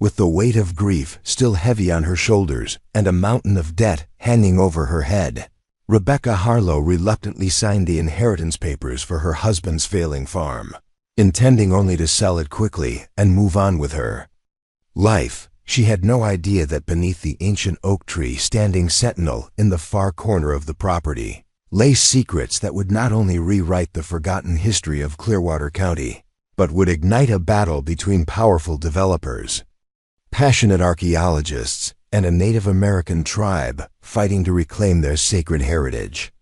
With the weight of grief still heavy on her shoulders and a mountain of debt hanging over her head, Rebecca Harlow reluctantly signed the inheritance papers for her husband's failing farm, intending only to sell it quickly and move on with her life. She had no idea that beneath the ancient oak tree standing sentinel in the far corner of the property lay secrets that would not only rewrite the forgotten history of Clearwater County, but would ignite a battle between powerful developers, passionate archaeologists, and a Native American tribe fighting to reclaim their sacred heritage.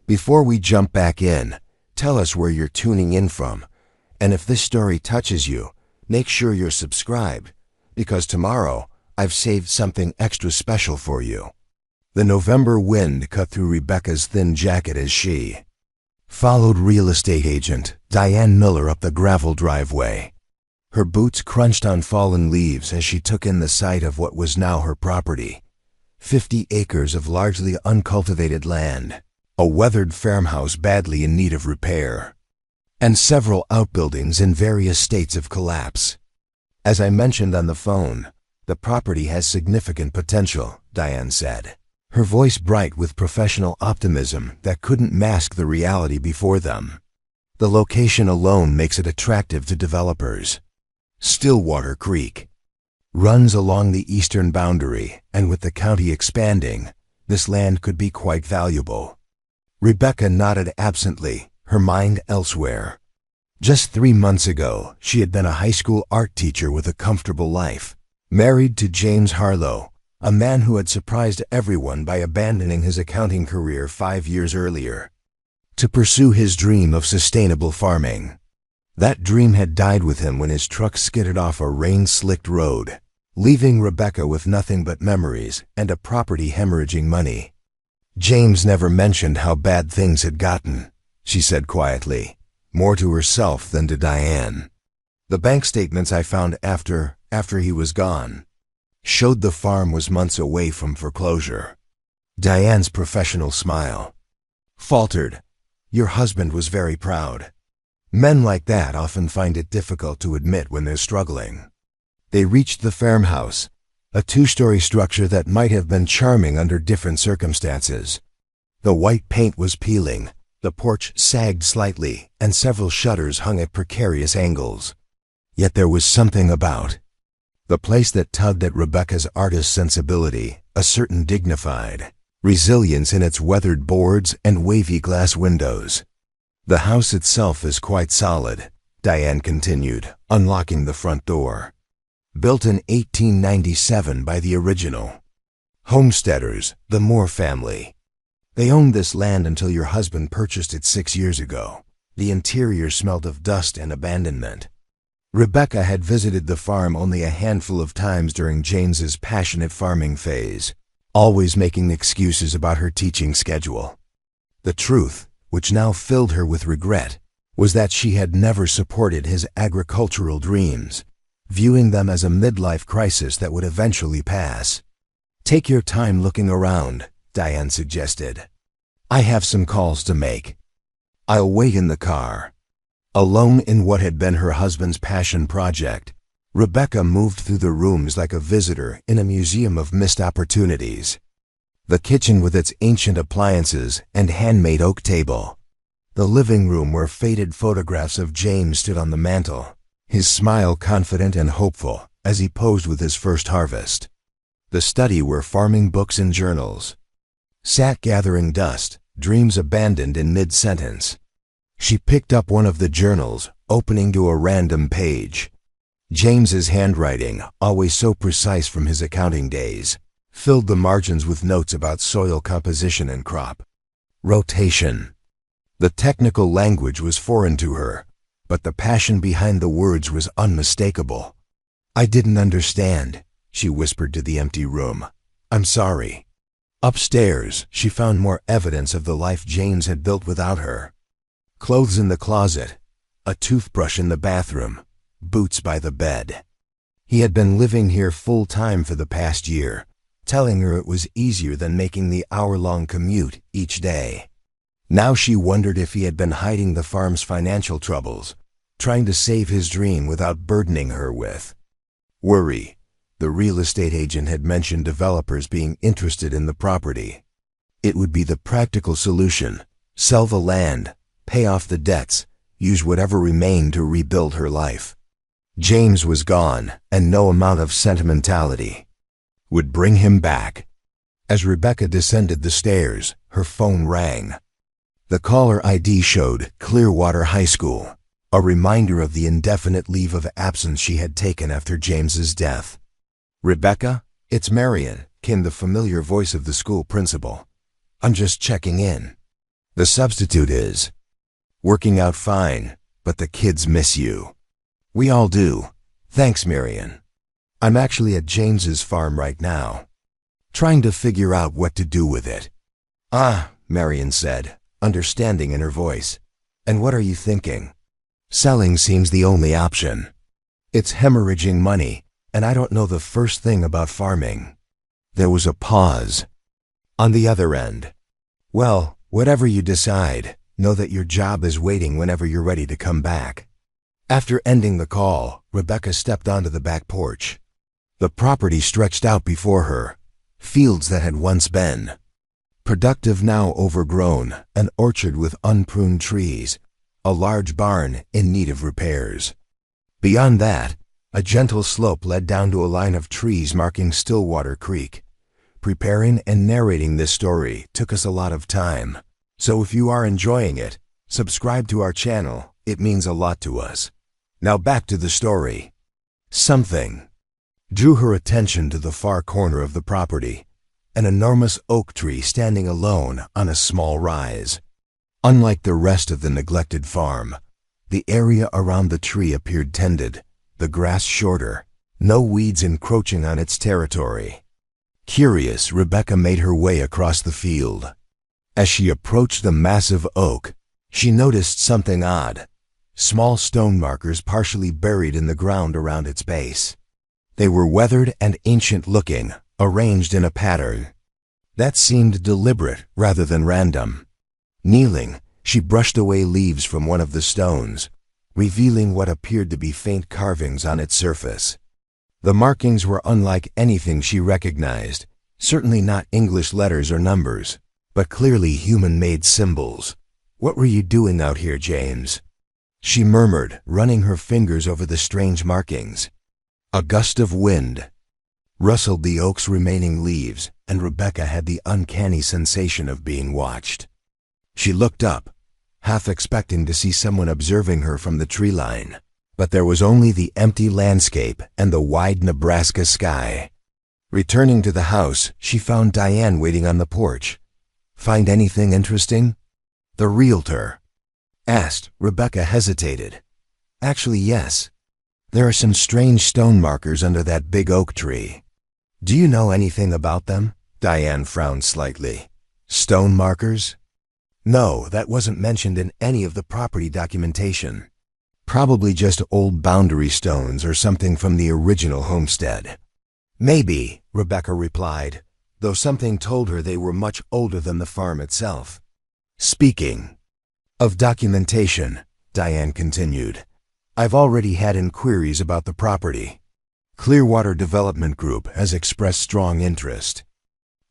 Before we jump back in, tell us where you're tuning in from, and if this story touches you, make sure you're subscribed, because tomorrow I've saved something extra special for you. The November wind cut through Rebecca's thin jacket as she followed real estate agent Diane Miller up the gravel driveway. Her boots crunched on fallen leaves as she took in the sight of what was now her property. 50 acres of largely uncultivated land, a weathered farmhouse badly in need of repair, and several outbuildings in various states of collapse. As I mentioned on the phone, the property has significant potential, Diane said, her voice bright with professional optimism that couldn't mask the reality before them. The location alone makes it attractive to developers. Stillwater Creek runs along the eastern boundary, and with the county expanding, this land could be quite valuable. Rebecca nodded absently, her mind elsewhere. Just 3 months ago, she had been a high school art teacher with a comfortable life, married to James Harlow, a man who had surprised everyone by abandoning his accounting career 5 years earlier to pursue his dream of sustainable farming. That dream had died with him when his truck skidded off a rain-slicked road, leaving Rebecca with nothing but memories and a property hemorrhaging money. James never mentioned how bad things had gotten, she said quietly, more to herself than to Diane. The bank statements I found after he was gone showed the farm was months away from foreclosure. Diane's professional smile faltered. Your husband was very proud. Men like that often find it difficult to admit when they're struggling. They reached the farmhouse, a 2-story structure that might have been charming under different circumstances. The white paint was peeling, the porch sagged slightly, and several shutters hung at precarious angles. Yet there was something about the place that tugged at Rebecca's artist sensibility, a certain dignified resilience in its weathered boards and wavy glass windows. The house itself is quite solid, Diane continued, unlocking the front door. Built in 1897 by the original homesteaders, the Moore family. They owned this land until your husband purchased it 6 years ago. The interior smelled of dust and abandonment. Rebecca had visited the farm only a handful of times during James's passionate farming phase, always making excuses about her teaching schedule. The truth, which now filled her with regret, was that she had never supported his agricultural dreams, viewing them as a midlife crisis that would eventually pass. Take your time looking around, Diane suggested. I have some calls to make. I'll wait in the car. Alone in what had been her husband's passion project, Rebecca moved through the rooms like a visitor in a museum of missed opportunities. The kitchen with its ancient appliances and handmade oak table. The living room where faded photographs of James stood on the mantel, his smile confident and hopeful as he posed with his first harvest. The study where farming books and journals sat gathering dust, dreams abandoned in mid-sentence. She picked up one of the journals, opening to a random page. James's handwriting, always so precise from his accounting days, filled the margins with notes about soil composition and crop rotation. The technical language was foreign to her, but the passion behind the words was unmistakable. I didn't understand, she whispered to the empty room. I'm sorry. Upstairs, she found more evidence of the life James had built without her. Clothes in the closet, a toothbrush in the bathroom, boots by the bed. He had been living here full-time for the past year, telling her it was easier than making the hour-long commute each day. Now she wondered if he had been hiding the farm's financial troubles, trying to save his dream without burdening her with worry. The real estate agent had mentioned developers being interested in the property. It would be the practical solution: sell the land, pay off the debts, use whatever remained to rebuild her life. James was gone, and no amount of sentimentality would bring him back. As Rebecca descended the stairs, her phone rang. The caller ID showed Clearwater High School, a reminder of the indefinite leave of absence she had taken after James's death. "Rebecca, it's Marion," came the familiar voice of the school principal. "I'm just checking in. The substitute is working out fine, but the kids miss you." "We all do. Thanks, Marion. I'm actually at James's farm right now, trying to figure out what to do with it." "Ah," Marion said, understanding in her voice. "And what are you thinking?" "Selling seems the only option. It's hemorrhaging money, and I don't know the first thing about farming." There was a pause. On the other end, "Well, whatever you decide, know that your job is waiting whenever you're ready to come back." After ending the call, Rebecca stepped onto the back porch. The property stretched out before her, fields that had once been productive now overgrown, an orchard with unpruned trees, a large barn in need of repairs. Beyond that, a gentle slope led down to a line of trees marking Stillwater Creek. Preparing and narrating this story took us a lot of time, so if you are enjoying it, subscribe to our channel. It means a lot to us. Now back to the story. Something drew her attention to the far corner of the property, an enormous oak tree standing alone on a small rise. Unlike the rest of the neglected farm, the area around the tree appeared tended, the grass shorter, no weeds encroaching on its territory. Curious, Rebecca made her way across the field. As she approached the massive oak, she noticed something odd: small stone markers partially buried in the ground around its base. They were weathered and ancient-looking, arranged in a pattern that seemed deliberate rather than random. Kneeling, she brushed away leaves from one of the stones, revealing what appeared to be faint carvings on its surface. The markings were unlike anything she recognized, certainly not English letters or numbers, but clearly human-made symbols. "What were you doing out here, James?" she murmured, running her fingers over the strange markings. A gust of wind rustled the oak's remaining leaves, and Rebecca had the uncanny sensation of being watched. She looked up, half expecting to see someone observing her from the tree line, but there was only the empty landscape and the wide Nebraska sky. Returning to the house, she found Diane waiting on the porch. "Find anything interesting?" the realtor asked. Rebecca hesitated. "Actually, yes. There are some strange stone markers under that big oak tree." "Do you know anything about them?" Diane frowned slightly. "Stone markers? No, that wasn't mentioned in any of the property documentation. Probably just old boundary stones or something from the original homestead." "Maybe," Rebecca replied, though something told her they were much older than the farm itself. "Speaking of documentation," Diane continued, "I've already had inquiries about the property. Clearwater Development Group has expressed strong interest.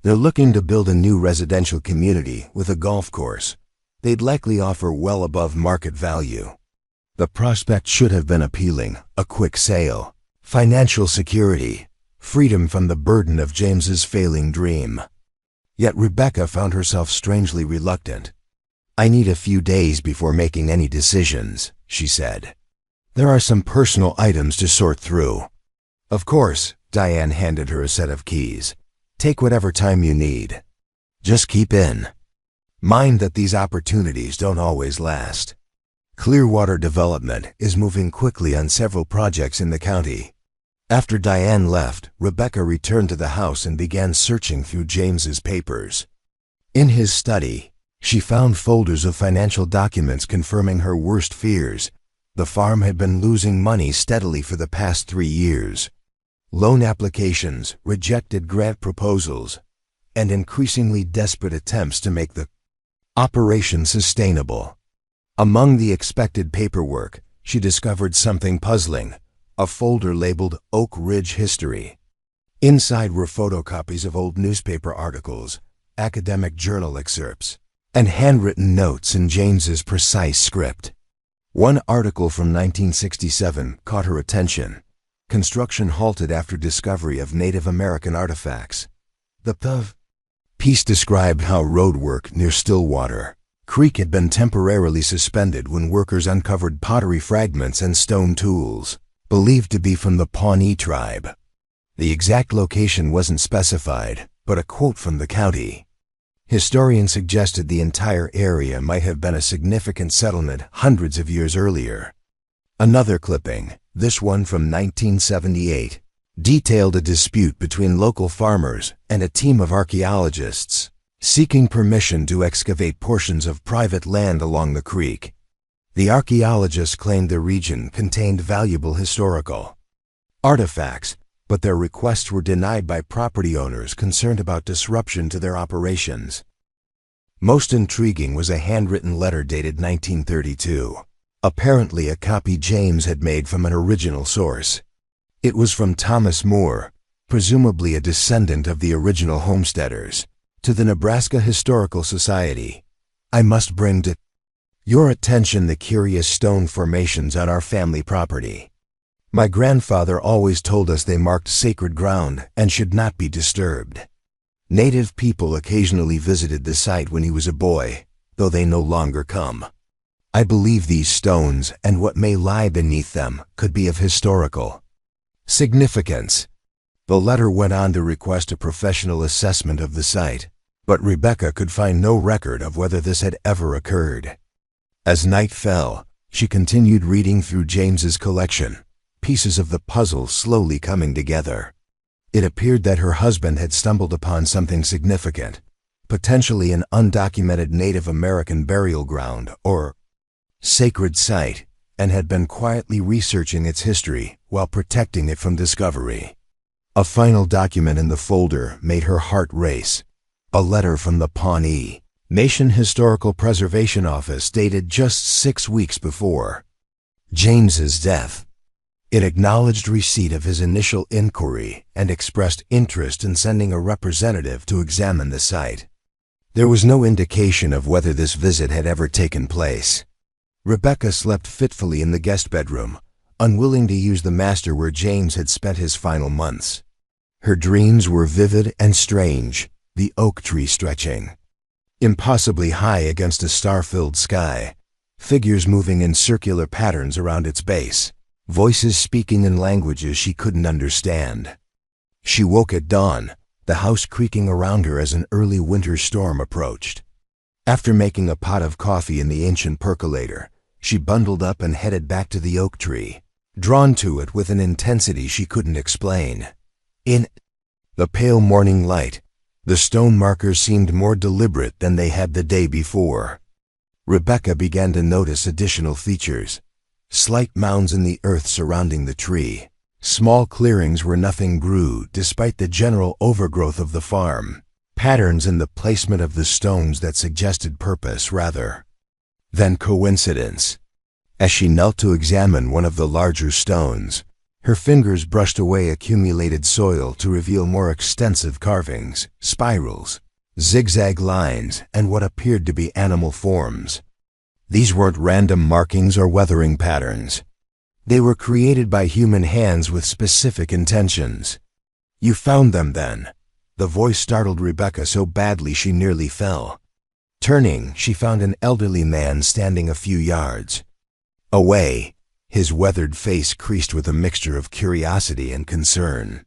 They're looking to build a new residential community with a golf course. They'd likely offer well above market value. The prospect should have been appealing: a quick sale, financial security, freedom from the burden of James's failing dream." Yet Rebecca found herself strangely reluctant. "I need a few days before making any decisions," she said. "There are some personal items to sort through." "Of course," Diane handed her a set of keys. "Take whatever time you need. Just keep in mind that these opportunities don't always last. Clearwater Development is moving quickly on several projects in the county." After Diane left, Rebecca returned to the house and began searching through James's papers. In his study, she found folders of financial documents confirming her worst fears. The farm had been losing money steadily for the past 3 years. Loan applications, rejected grant proposals, and increasingly desperate attempts to make the operation sustainable. Among the expected paperwork, she discovered something puzzling: a folder labeled Oak Ridge History. Inside were photocopies of old newspaper articles, academic journal excerpts, and handwritten notes in James's precise script. One article from 1967 caught her attention. Construction halted after discovery of Native American artifacts. The piece described how roadwork near Stillwater Creek had been temporarily suspended when workers uncovered pottery fragments and stone tools, believed to be from the Pawnee tribe. The exact location wasn't specified, but a quote from the county. Historians suggested the entire area might have been a significant settlement hundreds of years earlier. Another clipping, this one from 1978, detailed a dispute between local farmers and a team of archaeologists seeking permission to excavate portions of private land along the creek. The archaeologists claimed the region contained valuable historical artifacts, but their requests were denied by property owners concerned about disruption to their operations. Most intriguing was a handwritten letter dated 1932, apparently a copy James had made from an original source. It was from Thomas Moore, presumably a descendant of the original homesteaders, to the Nebraska Historical Society. I must bring to your attention the curious stone formations on our family property. My grandfather always told us they marked sacred ground and should not be disturbed. Native people occasionally visited the site when he was a boy, though they no longer come. I believe these stones and what may lie beneath them could be of historical significance. The letter went on to request a professional assessment of the site, but Rebecca could find no record of whether this had ever occurred. As night fell, she continued reading through James's collection, pieces of the puzzle slowly coming together. It appeared that her husband had stumbled upon something significant, potentially an undocumented Native American burial ground or sacred site, and had been quietly researching its history while protecting it from discovery. A final document in the folder made her heart race. A letter from the Pawnee Nation Historical Preservation Office dated just 6 weeks before James's death. It acknowledged receipt of his initial inquiry and expressed interest in sending a representative to examine the site. There was no indication of whether this visit had ever taken place. Rebecca slept fitfully in the guest bedroom, unwilling to use the master where James had spent his final months. Her dreams were vivid and strange, the oak tree stretching impossibly high against a star-filled sky, figures moving in circular patterns around its base, voices speaking in languages she couldn't understand. She woke at dawn, the house creaking around her as an early winter storm approached. After making a pot of coffee in the ancient percolator, she bundled up and headed back to the oak tree, drawn to it with an intensity she couldn't explain. In the pale morning light, the stone markers seemed more deliberate than they had the day before. Rebecca began to notice additional features. Slight mounds in the earth surrounding the tree. Small clearings where nothing grew despite the general overgrowth of the farm. Patterns in the placement of the stones that suggested purpose rather than coincidence. As she knelt to examine one of the larger stones, her fingers brushed away accumulated soil to reveal more extensive carvings, spirals, zigzag lines, and what appeared to be animal forms. These weren't random markings or weathering patterns. They were created by human hands with specific intentions. "You found them, then?" The voice startled Rebecca so badly she nearly fell. Turning, she found an elderly man standing a few yards away, his weathered face creased with a mixture of curiosity and concern.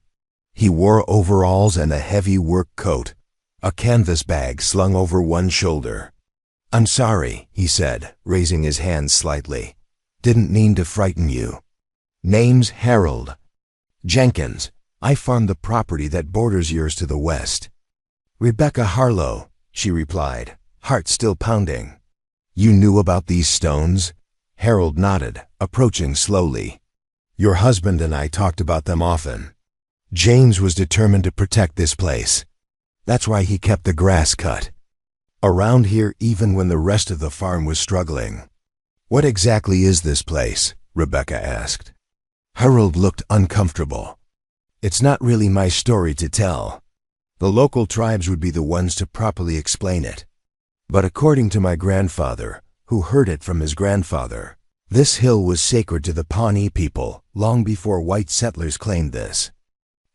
He wore overalls and a heavy work coat, a canvas bag slung over one shoulder. "I'm sorry," he said, raising his hand slightly. "Didn't mean to frighten you. Name's Harold Jenkins. I farm the property that borders yours to the west." "Rebecca Harlow," she replied, heart still pounding. "You knew about these stones?" Harold nodded, approaching slowly. "Your husband and I talked about them often. James was determined to protect this place. That's why he kept the grass cut around here even when the rest of the farm was struggling." "What exactly is this place?" Rebecca asked. Harold looked uncomfortable. It's not really my story to tell. The local tribes would be the ones to properly explain it. But according to my grandfather, who heard it from his grandfather, this hill was sacred to the Pawnee people long before white settlers claimed this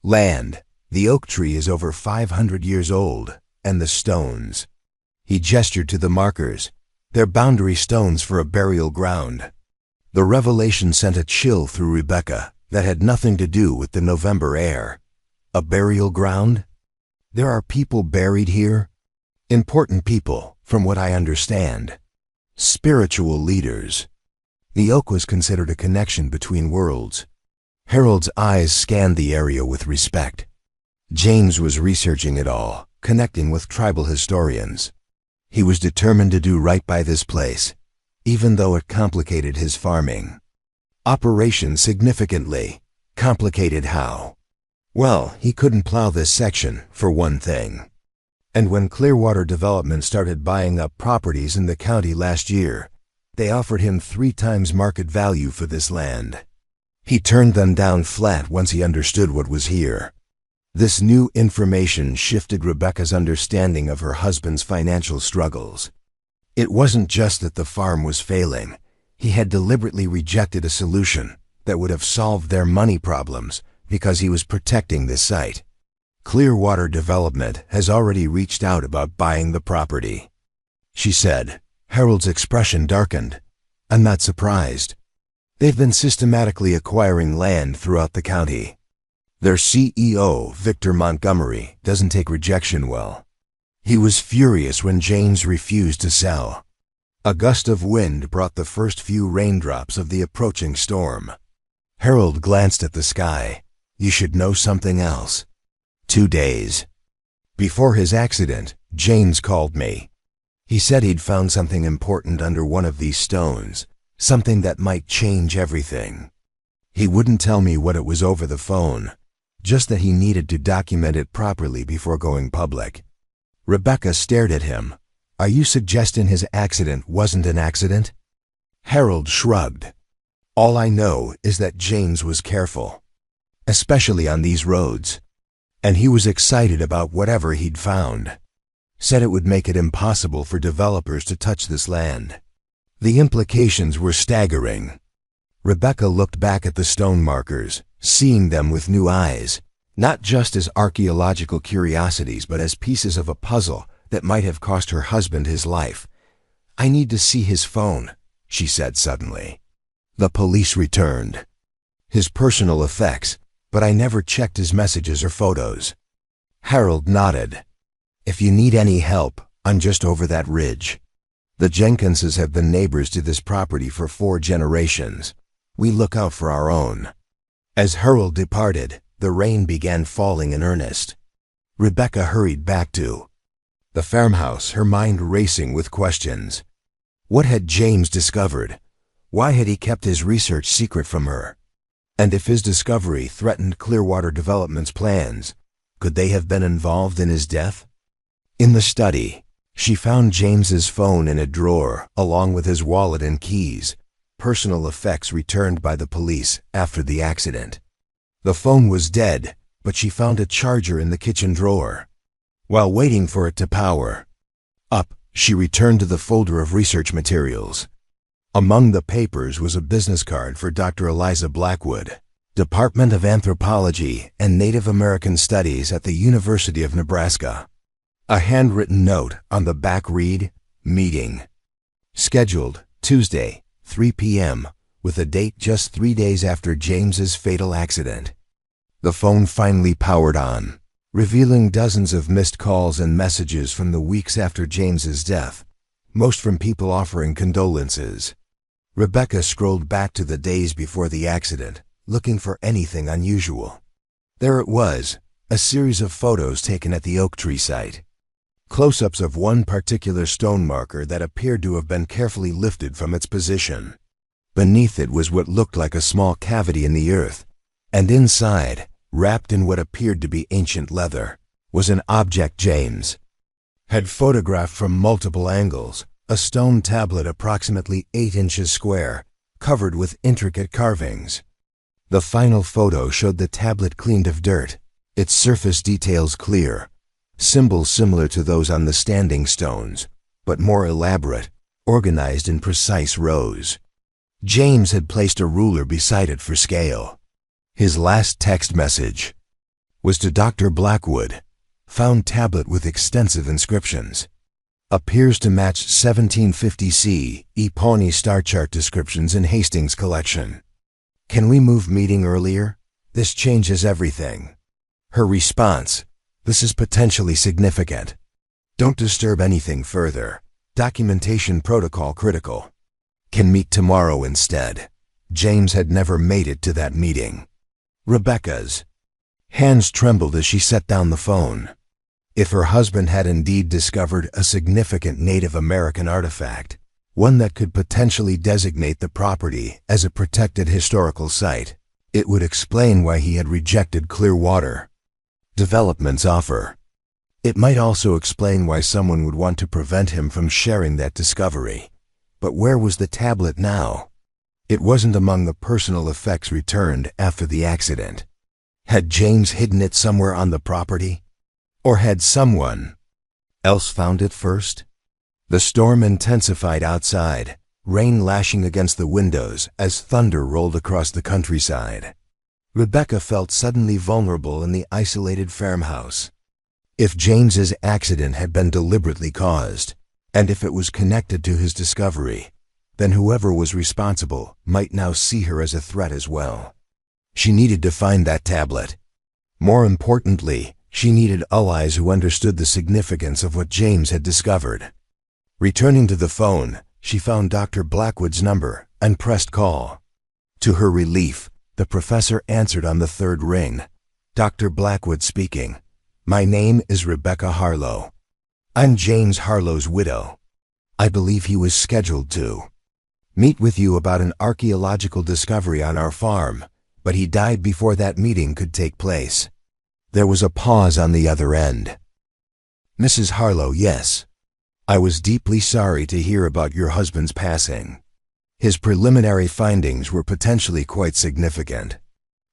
land. The oak tree is over 500 years old, and the stones. He gestured to the markers. They're boundary stones for a burial ground. The revelation sent a chill through Rebecca that had nothing to do with the November air. A burial ground? There are people buried here? Important people, from what I understand. Spiritual leaders. The oak was considered a connection between worlds. Harold's eyes scanned the area with respect. James was researching it all, connecting with tribal historians. He was determined to do right by this place, even though it complicated his farming. Operation significantly. Complicated how? Well, he couldn't plow this section, for one thing. And when Clearwater Development started buying up properties in the county last year, they offered him 3 times market value for this land. He turned them down flat once he understood what was here. This new information shifted Rebecca's understanding of her husband's financial struggles. It wasn't just that the farm was failing. He had deliberately rejected a solution that would have solved their money problems because he was protecting this site. Clearwater Development has already reached out about buying the property, she said. Harold's expression darkened. I'm not surprised. They've been systematically acquiring land throughout the county. Their CEO, Victor Montgomery, doesn't take rejection well. He was furious when James refused to sell. A gust of wind brought the first few raindrops of the approaching storm. Harold glanced at the sky. You should know something else. 2 days. Before his accident, James called me. He said he'd found something important under one of these stones, something that might change everything. He wouldn't tell me what it was over the phone, just that he needed to document it properly before going public. Rebecca stared at him. Are you suggesting his accident wasn't an accident? Harold shrugged. All I know is that James was careful, especially on these roads. And he was excited about whatever he'd found. Said it would make it impossible for developers to touch this land. The implications were staggering. Rebecca looked back at the stone markers, seeing them with new eyes, not just as archaeological curiosities but as pieces of a puzzle that might have cost her husband his life. I need to see his phone, she said suddenly. The police returned. His personal effects, but I never checked his messages or photos. Harold nodded. If you need any help, I'm just over that ridge. The Jenkinses have been neighbors to this property for 4 generations. We look out for our own. As Harold departed, the rain began falling in earnest. Rebecca hurried back to the farmhouse, her mind racing with questions. What had James discovered? Why had he kept his research secret from her? And if his discovery threatened Clearwater Development's plans, could they have been involved in his death? In the study, she found James's phone in a drawer, along with his wallet and keys, personal effects returned by the police after the accident. The phone was dead, but she found a charger in the kitchen drawer. While waiting for it to power up, she returned to the folder of research materials. Among the papers was a business card for Dr. Eliza Blackwood, Department of Anthropology and Native American Studies at the University of Nebraska. A handwritten note on the back read, Meeting. Scheduled, Tuesday, 3 p.m., with a date just 3 days after James's fatal accident. The phone finally powered on, revealing dozens of missed calls and messages from the weeks after James's death, most from people offering condolences. Rebecca scrolled back to the days before the accident, looking for anything unusual. There it was, a series of photos taken at the oak tree site. Close-ups of one particular stone marker that appeared to have been carefully lifted from its position. Beneath it was what looked like a small cavity in the earth, and inside, wrapped in what appeared to be ancient leather, was an object James had photographed from multiple angles, a stone tablet approximately 8 inches square, covered with intricate carvings. The final photo showed the tablet cleaned of dirt, its surface details clear, symbols similar to those on the standing stones, but more elaborate, organized in precise rows. James had placed a ruler beside it for scale. His last text message was to Dr. Blackwood, found tablet with extensive inscriptions. Appears to match 1750 CE Pawnee star chart descriptions in Hastings' collection. Can we move meeting earlier? This changes everything. Her response: this is potentially significant. Don't disturb anything further. Documentation protocol critical. Can meet tomorrow instead. James had never made it to that meeting. Rebecca's hands trembled as she set down the phone. If her husband had indeed discovered a significant Native American artifact, one that could potentially designate the property as a protected historical site, it would explain why he had rejected Clearwater Development's offer. It might also explain why someone would want to prevent him from sharing that discovery. But where was the tablet now? It wasn't among the personal effects returned after the accident. Had James hidden it somewhere on the property? Or had someone else found it first? The storm intensified outside, rain lashing against the windows as thunder rolled across the countryside. Rebecca felt suddenly vulnerable in the isolated farmhouse. If James's accident had been deliberately caused, and if it was connected to his discovery, then whoever was responsible might now see her as a threat as well. She needed to find that tablet. More importantly, she needed allies who understood the significance of what James had discovered. Returning to the phone, she found Dr. Blackwood's number and pressed call. To her relief, the professor answered on the third ring. Dr. Blackwood speaking. My name is Rebecca Harlow. I'm James Harlow's widow. I believe he was scheduled to meet with you about an archaeological discovery on our farm, but he died before that meeting could take place. There was a pause on the other end. Mrs. Harlow, yes. I was deeply sorry to hear about your husband's passing. His preliminary findings were potentially quite significant.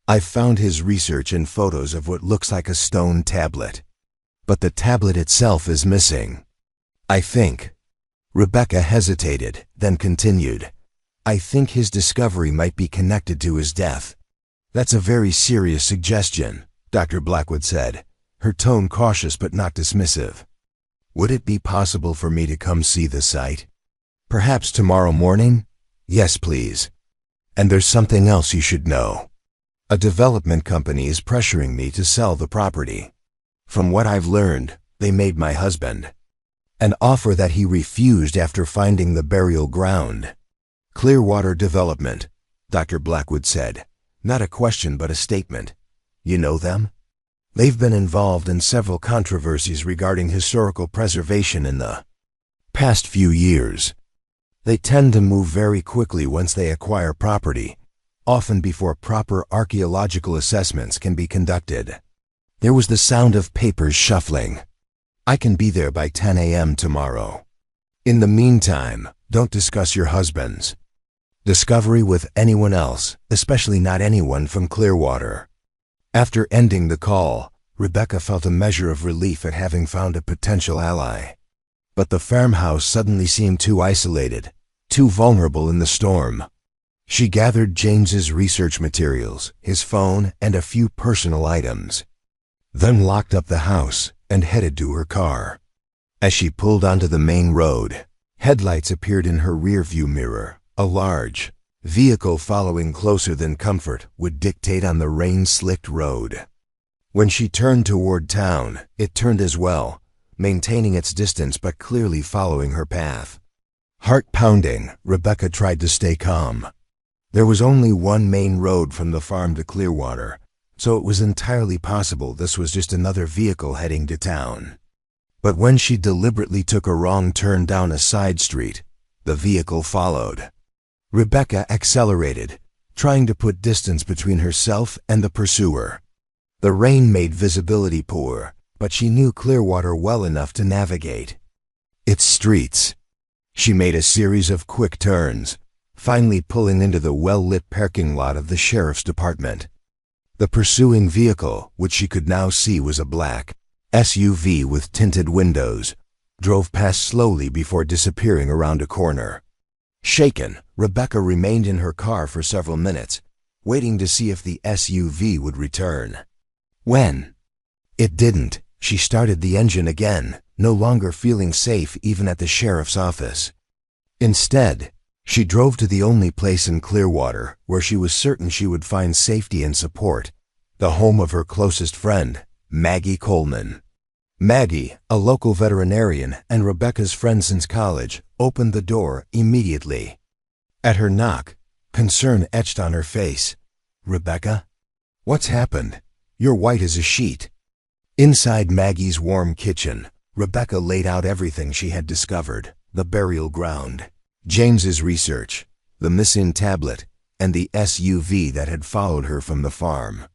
I've found his research in photos of what looks like a stone tablet. But the tablet itself is missing. I think. Rebecca hesitated, then continued. I think his discovery might be connected to his death. That's a very serious suggestion, Dr. Blackwood said, her tone cautious but not dismissive. Would it be possible for me to come see the site? Perhaps tomorrow morning? Yes, please. And there's something else you should know. A development company is pressuring me to sell the property. From what I've learned, they made my husband an offer that he refused after finding the burial ground. Clearwater Development, Dr. Blackwood said. Not a question but a statement. You know them? They've been involved in several controversies regarding historical preservation in the past few years. They tend to move very quickly once they acquire property, often before proper archaeological assessments can be conducted. There was the sound of papers shuffling. I can be there by 10 a.m. tomorrow. In the meantime, don't discuss your husband's discovery with anyone else, especially not anyone from Clearwater. After ending the call, Rebecca felt a measure of relief at having found a potential ally. But the farmhouse suddenly seemed too isolated, too vulnerable in the storm. She gathered James's research materials, his phone, and a few personal items, then locked up the house and headed to her car. As she pulled onto the main road, headlights appeared in her rearview mirror. A large vehicle following closer than comfort would dictate on the rain-slicked road. When she turned toward town, it turned as well, maintaining its distance but clearly following her path. Heart pounding, Rebecca tried to stay calm. There was only one main road from the farm to Clearwater, so it was entirely possible this was just another vehicle heading to town. But when she deliberately took a wrong turn down a side street, the vehicle followed. Rebecca accelerated, trying to put distance between herself and the pursuer. The rain made visibility poor, but she knew Clearwater well enough to navigate its streets. She made a series of quick turns, finally pulling into the well-lit parking lot of the sheriff's department. The pursuing vehicle, which she could now see was a black SUV with tinted windows, drove past slowly before disappearing around a corner. Shaken, Rebecca remained in her car for several minutes, waiting to see if the SUV would return. When it didn't, she started the engine again, no longer feeling safe even at the sheriff's office. Instead, she drove to the only place in Clearwater where she was certain she would find safety and support, the home of her closest friend, Maggie Coleman. Maggie, a local veterinarian and Rebecca's friend since college, opened the door immediately. At her knock, concern etched on her face. "Rebecca? What's happened? You're white as a sheet." Inside Maggie's warm kitchen, Rebecca laid out everything she had discovered: the burial ground, James's research, the missing tablet, and the SUV that had followed her from the farm.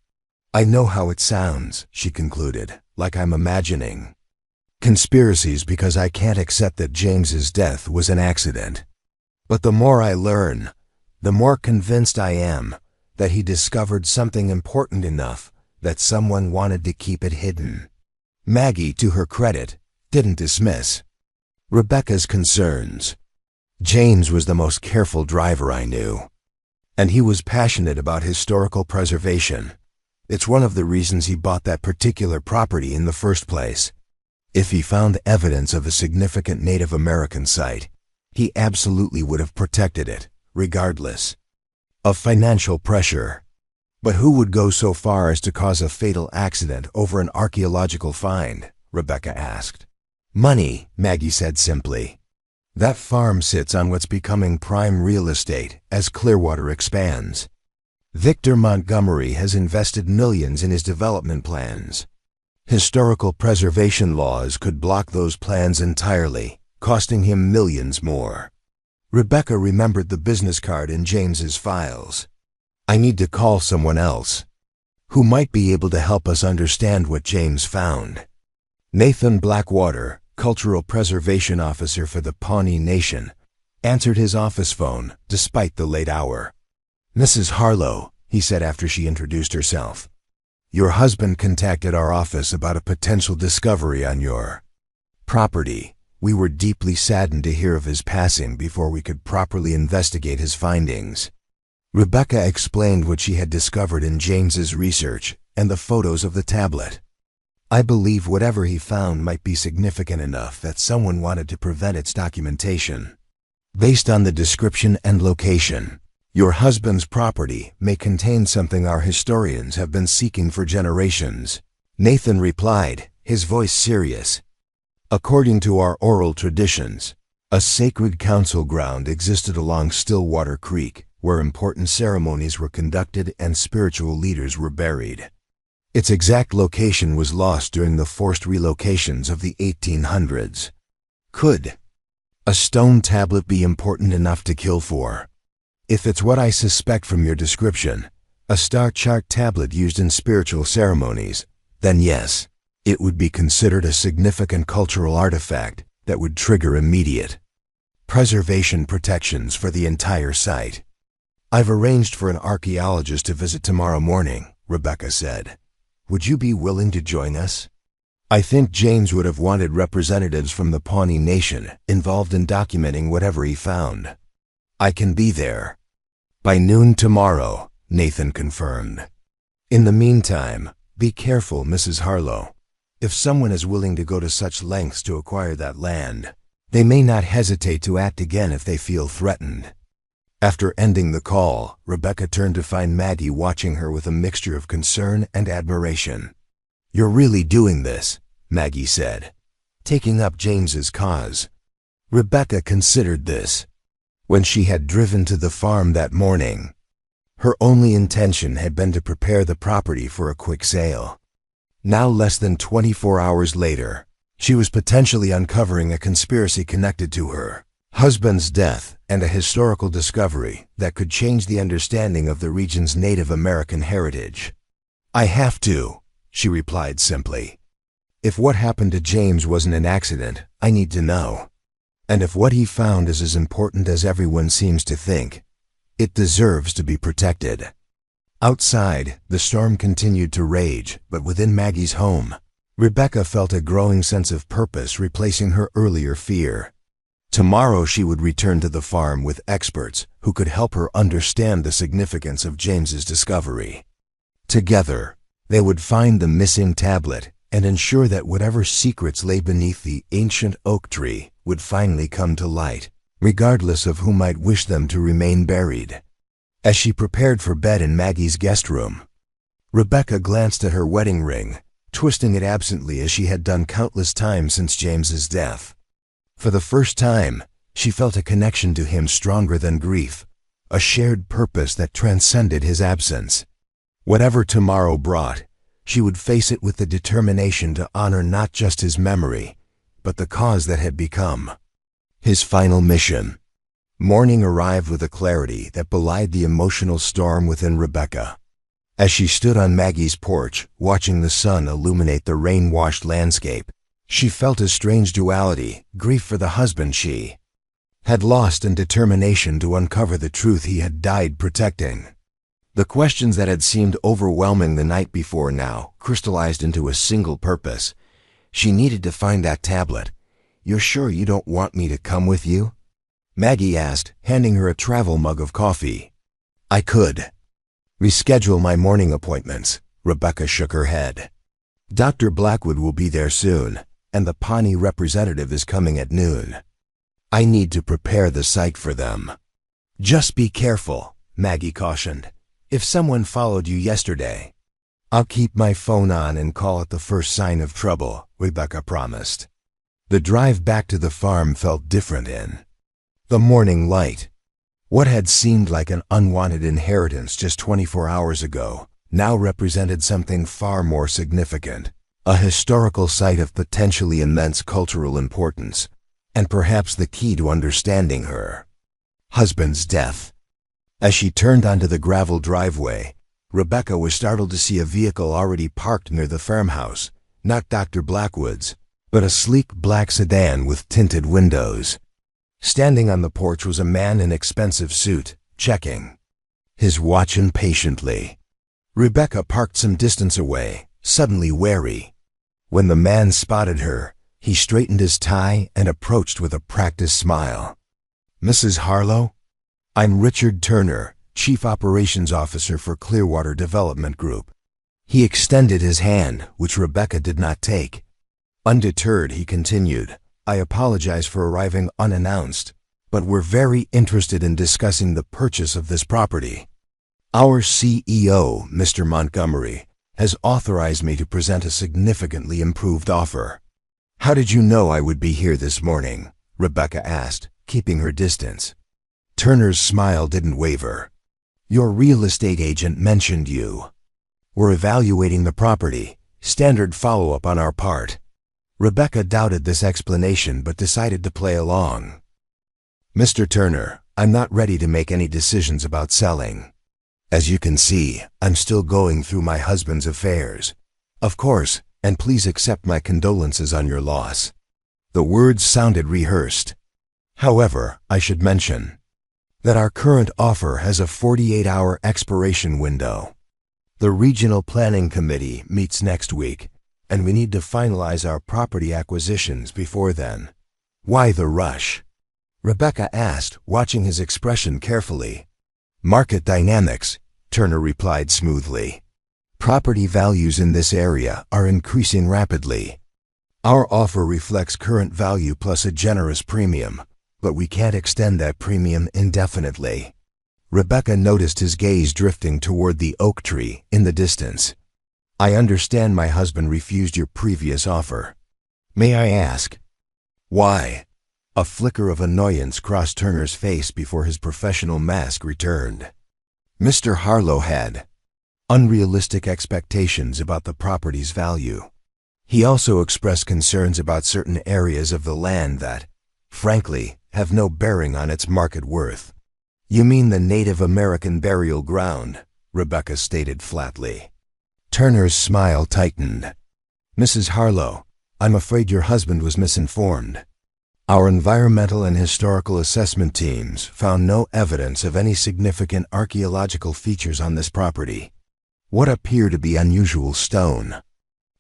"I know how it sounds," she concluded, "like I'm imagining conspiracies because I can't accept that James's death was an accident. But the more I learn, the more convinced I am that he discovered something important enough that someone wanted to keep it hidden." Maggie, to her credit, didn't dismiss Rebecca's concerns. "James was the most careful driver I knew, and he was passionate about historical preservation. It's one of the reasons he bought that particular property in the first place. If he found evidence of a significant Native American site, he absolutely would have protected it, regardless of financial pressure. But who would go so far as to cause a fatal accident over an archaeological find?" Rebecca asked. "Money," Maggie said simply. "That farm sits on what's becoming prime real estate as Clearwater expands. Victor Montgomery has invested millions in his development plans. Historical preservation laws could block those plans entirely, costing him millions more." Rebecca remembered the business card in James's files. "I need to call someone else who might be able to help us understand what James found." Nathan Blackwater, Cultural Preservation Officer for the Pawnee Nation, answered his office phone despite the late hour. "Mrs. Harlow," he said after she introduced herself, "your husband contacted our office about a potential discovery on your property. We were deeply saddened to hear of his passing before we could properly investigate his findings." Rebecca explained what she had discovered in James's research and the photos of the tablet. "I believe whatever he found might be significant enough that someone wanted to prevent its documentation. Based on the description and location, your husband's property may contain something our historians have been seeking for generations." Nathan replied, his voice serious. "According to our oral traditions, a sacred council ground existed along Stillwater Creek, where important ceremonies were conducted and spiritual leaders were buried. Its exact location was lost during the forced relocations of the 1800s. Could a stone tablet be important enough to kill for? If it's what I suspect from your description, a star chart tablet used in spiritual ceremonies, then yes, it would be considered a significant cultural artifact that would trigger immediate preservation protections for the entire site." "I've arranged for an archaeologist to visit tomorrow morning," Rebecca said. "Would you be willing to join us? I think James would have wanted representatives from the Pawnee Nation involved in documenting whatever he found." "I can be there by noon tomorrow," Nathan confirmed. "In the meantime, be careful, Mrs. Harlow. If someone is willing to go to such lengths to acquire that land, they may not hesitate to act again if they feel threatened." After ending the call, Rebecca turned to find Maggie watching her with a mixture of concern and admiration. "You're really doing this," Maggie said, "taking up James's cause." Rebecca considered this. When she had driven to the farm that morning, her only intention had been to prepare the property for a quick sale. Now, less than 24 hours later, she was potentially uncovering a conspiracy connected to her husband's death and a historical discovery that could change the understanding of the region's Native American heritage. "I have to," she replied simply. "If what happened to James wasn't an accident, I need to know. And if what he found is as important as everyone seems to think, It deserves to be protected. Outside, the storm continued to rage, but within Maggie's home, Rebecca felt a growing sense of purpose replacing her earlier fear. Tomorrow she would return to the farm with experts who could help her understand the significance of James's discovery. Together, they would find the missing tablet and ensure that whatever secrets lay beneath the ancient oak tree would finally come to light, regardless of who might wish them to remain buried. As she prepared for bed in Maggie's guest room, Rebecca glanced at her wedding ring, twisting it absently as she had done countless times since James's death. For the first time, she felt a connection to him stronger than grief, a shared purpose that transcended his absence. Whatever tomorrow brought, she would face it with the determination to honor not just his memory, but the cause that had become his final mission. Morning arrived with a clarity that belied the emotional storm within Rebecca. As she stood on Maggie's porch, watching the sun illuminate the rain-washed landscape, she felt a strange duality, grief for the husband she had lost and determination to uncover the truth he had died protecting. The questions that had seemed overwhelming the night before now crystallized into a single purpose. She needed to find that tablet. "You're sure you don't want me to come with you?" Maggie asked, handing her a travel mug of coffee. "I could reschedule my morning appointments." Rebecca shook her head. "Dr. Blackwood will be there soon, and the Pawnee representative is coming at noon. I need to prepare the site for them." "Just be careful," Maggie cautioned. "If someone followed you yesterday." "I'll keep my phone on and call at the first sign of trouble," Rebecca promised. The drive back to the farm felt different in the morning light. What had seemed like an unwanted inheritance just 24 hours ago now represented something far more significant, a historical site of potentially immense cultural importance, and perhaps the key to understanding her husband's death. As she turned onto the gravel driveway, Rebecca was startled to see a vehicle already parked near the farmhouse, not Dr. Blackwood's, but a sleek black sedan with tinted windows. Standing on the porch was a man in expensive suit, checking his watch impatiently. Rebecca parked some distance away, suddenly wary. When the man spotted her, he straightened his tie and approached with a practiced smile. "Mrs. Harlow? I'm Richard Turner, Chief Operations Officer for Clearwater Development Group." He extended his hand, which Rebecca did not take. Undeterred, he continued, "I apologize for arriving unannounced, but we're very interested in discussing the purchase of this property. Our CEO, Mr. Montgomery, has authorized me to present a significantly improved offer." "How did you know I would be here this morning?" Rebecca asked, keeping her distance. Turner's smile didn't waver. "Your real estate agent mentioned you. We're evaluating the property. Standard follow-up on our part." Rebecca doubted this explanation but decided to play along. "Mr. Turner, I'm not ready to make any decisions about selling. As you can see, I'm still going through my husband's affairs. Of course, and please accept my condolences on your loss." The words sounded rehearsed. "However, I should mention that our current offer has a 48-hour expiration window. The Regional Planning Committee meets next week, and we need to finalize our property acquisitions before then." "Why the rush?" Rebecca asked, watching his expression carefully. "Market dynamics," Turner replied smoothly. "Property values in this area are increasing rapidly. Our offer reflects current value plus a generous premium, but we can't extend that premium indefinitely." Rebecca noticed his gaze drifting toward the oak tree in the distance. "I understand my husband refused your previous offer. May I ask why?" A flicker of annoyance crossed Turner's face before his professional mask returned. Mr. Harlow had unrealistic expectations about the property's value. He also expressed concerns about certain areas of the land that, frankly, have no bearing on its market worth. "You mean the Native American burial ground," Rebecca stated flatly. Turner's smile tightened. "Mrs. Harlow, I'm afraid your husband was misinformed. Our environmental and historical assessment teams found no evidence of any significant archaeological features on this property. What appear to be unusual stone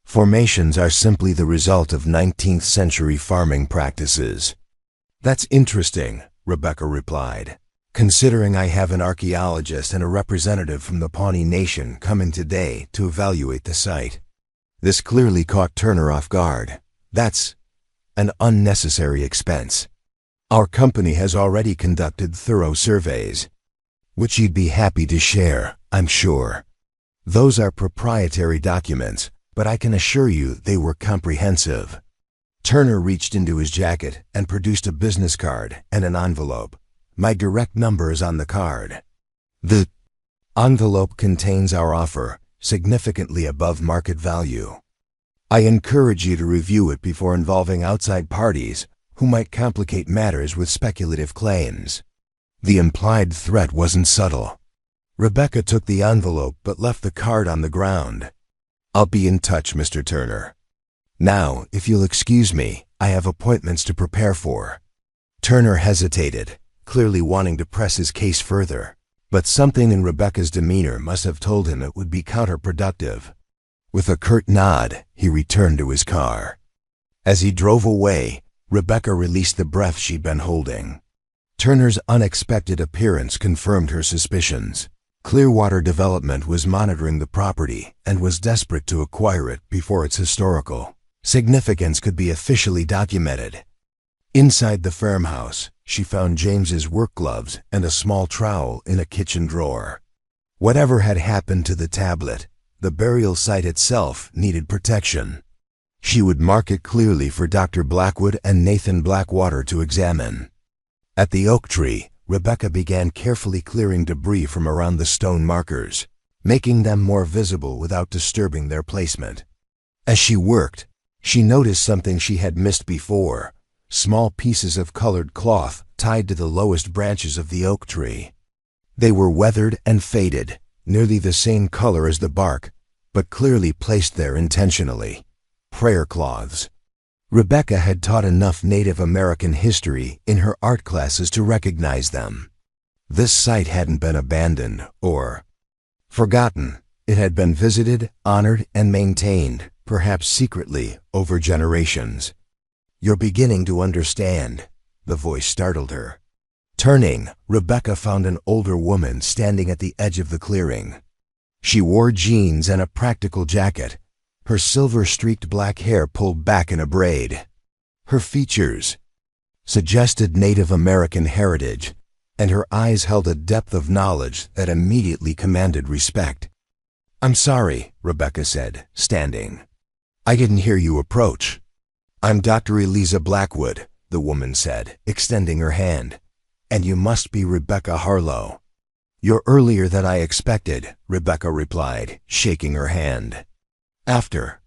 formations are simply the result of 19th century farming practices. That's interesting, Rebecca replied, considering I have an archaeologist and a representative from the Pawnee Nation coming today to evaluate the site. This clearly caught Turner off guard. That's an unnecessary expense. Our company has already conducted thorough surveys, which you'd be happy to share, I'm sure. Those are proprietary documents, but I can assure you they were comprehensive. Turner reached into his jacket and produced a business card and an envelope. My direct number is on the card. The envelope contains our offer, significantly above market value. I encourage you to review it before involving outside parties who might complicate matters with speculative claims. The implied threat wasn't subtle. Rebecca took the envelope but left the card on the ground. I'll be in touch, Mr. Turner. Now, if you'll excuse me, I have appointments to prepare for. Turner hesitated, clearly wanting to press his case further, but something in Rebecca's demeanor must have told him it would be counterproductive. With a curt nod, he returned to his car. As he drove away, Rebecca released the breath she'd been holding. Turner's unexpected appearance confirmed her suspicions. Clearwater Development was monitoring the property and was desperate to acquire it before its historical significance could be officially documented. Inside the farmhouse, she found James's work gloves and a small trowel in a kitchen drawer. Whatever had happened to the tablet, the burial site itself needed protection. She would mark it clearly for Dr. Blackwood and Nathan Blackwater to examine. At the oak tree, Rebecca began carefully clearing debris from around the stone markers, making them more visible without disturbing their placement. As she worked, she noticed something she had missed before: small pieces of colored cloth tied to the lowest branches of the oak tree. They were weathered and faded, nearly the same color as the bark, but clearly placed there intentionally. Prayer cloths. Rebecca had taught enough Native American history in her art classes to recognize them. This site hadn't been abandoned or forgotten. It had been visited, honored, and maintained, perhaps secretly, over generations. You're beginning to understand, the voice startled her. Turning, Rebecca found an older woman standing at the edge of the clearing. She wore jeans and a practical jacket, her silver-streaked black hair pulled back in a braid. Her features suggested Native American heritage, and her eyes held a depth of knowledge that immediately commanded respect. "I'm sorry," Rebecca said, standing. "I didn't hear you approach." "I'm Dr. Eliza Blackwood," the woman said, extending her hand. "And you must be Rebecca Harlow." "You're earlier than I expected," Rebecca replied, shaking her hand. "After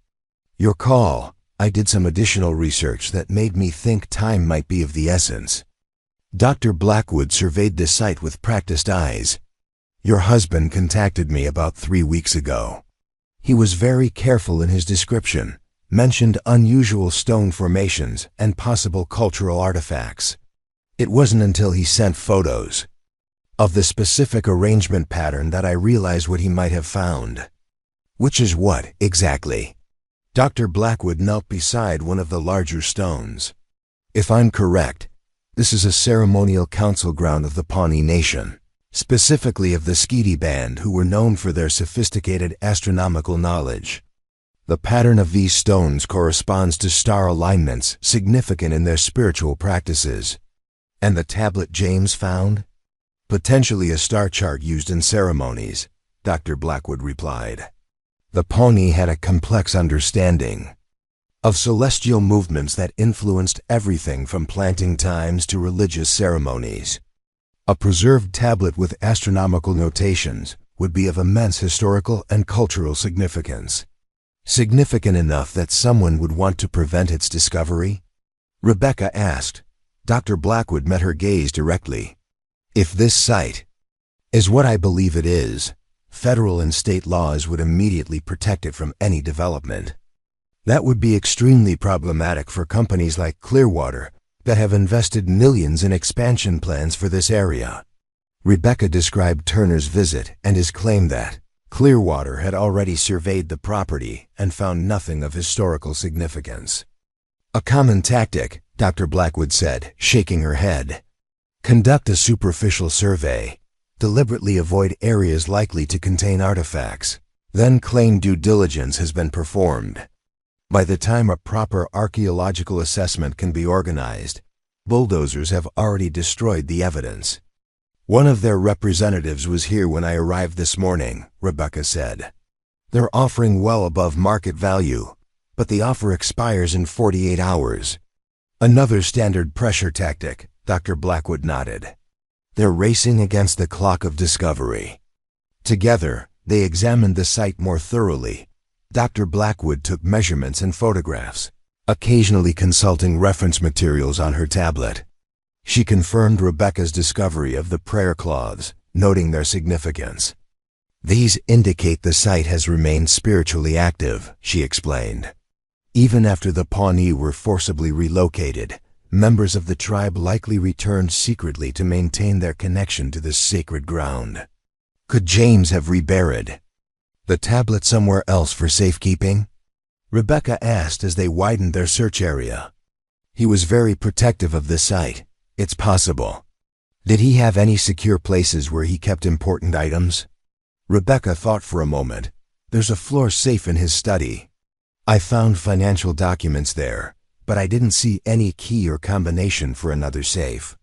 your call, I did some additional research that made me think time might be of the essence." Dr. Blackwood surveyed the site with practiced eyes. "Your husband contacted me about 3 weeks ago. He was very careful in his description, mentioned unusual stone formations and possible cultural artifacts. It wasn't until he sent photos of the specific arrangement pattern that I realized what he might have found." "Which is what, exactly?" Dr. Blackwood knelt beside one of the larger stones. "If I'm correct, this is a ceremonial council ground of the Pawnee Nation, specifically of the Skeety Band, who were known for their sophisticated astronomical knowledge. The pattern of these stones corresponds to star alignments significant in their spiritual practices." "And the tablet James found?" "Potentially a star chart used in ceremonies," Dr. Blackwood replied. "The Pawnee had a complex understanding of celestial movements that influenced everything from planting times to religious ceremonies. A preserved tablet with astronomical notations would be of immense historical and cultural significance. Significant enough that someone would want to prevent its discovery?" Rebecca asked. Dr. Blackwood met her gaze directly. "If this site is what I believe it is, federal and state laws would immediately protect it from any development. That would be extremely problematic for companies like Clearwater that have invested millions in expansion plans for this area. Rebecca described Turner's visit and his claim that Clearwater had already surveyed the property and found nothing of historical significance. A common tactic, Dr. Blackwood said, shaking her head. Conduct a superficial survey. Deliberately avoid areas likely to contain artifacts. Then claim due diligence has been performed. By the time a proper archaeological assessment can be organized, bulldozers have already destroyed the evidence. One of their representatives was here when I arrived this morning, Rebecca said. They're offering well above market value, but the offer expires in 48 hours. Another standard pressure tactic, Dr. Blackwood nodded. They're racing against the clock of discovery. Together, they examined the site more thoroughly. Dr. Blackwood took measurements and photographs, occasionally consulting reference materials on her tablet. She confirmed Rebecca's discovery of the prayer cloths, noting their significance. These indicate the site has remained spiritually active, she explained. Even after the Pawnee were forcibly relocated, members of the tribe likely returned secretly to maintain their connection to this sacred ground. Could James have reburied the tablet somewhere else for safekeeping? Rebecca asked as they widened their search area. He was very protective of the site. It's possible. Did he have any secure places where he kept important items? Rebecca thought for a moment. There's a floor safe in his study. I found financial documents there, but I didn't see any key or combination for another safe.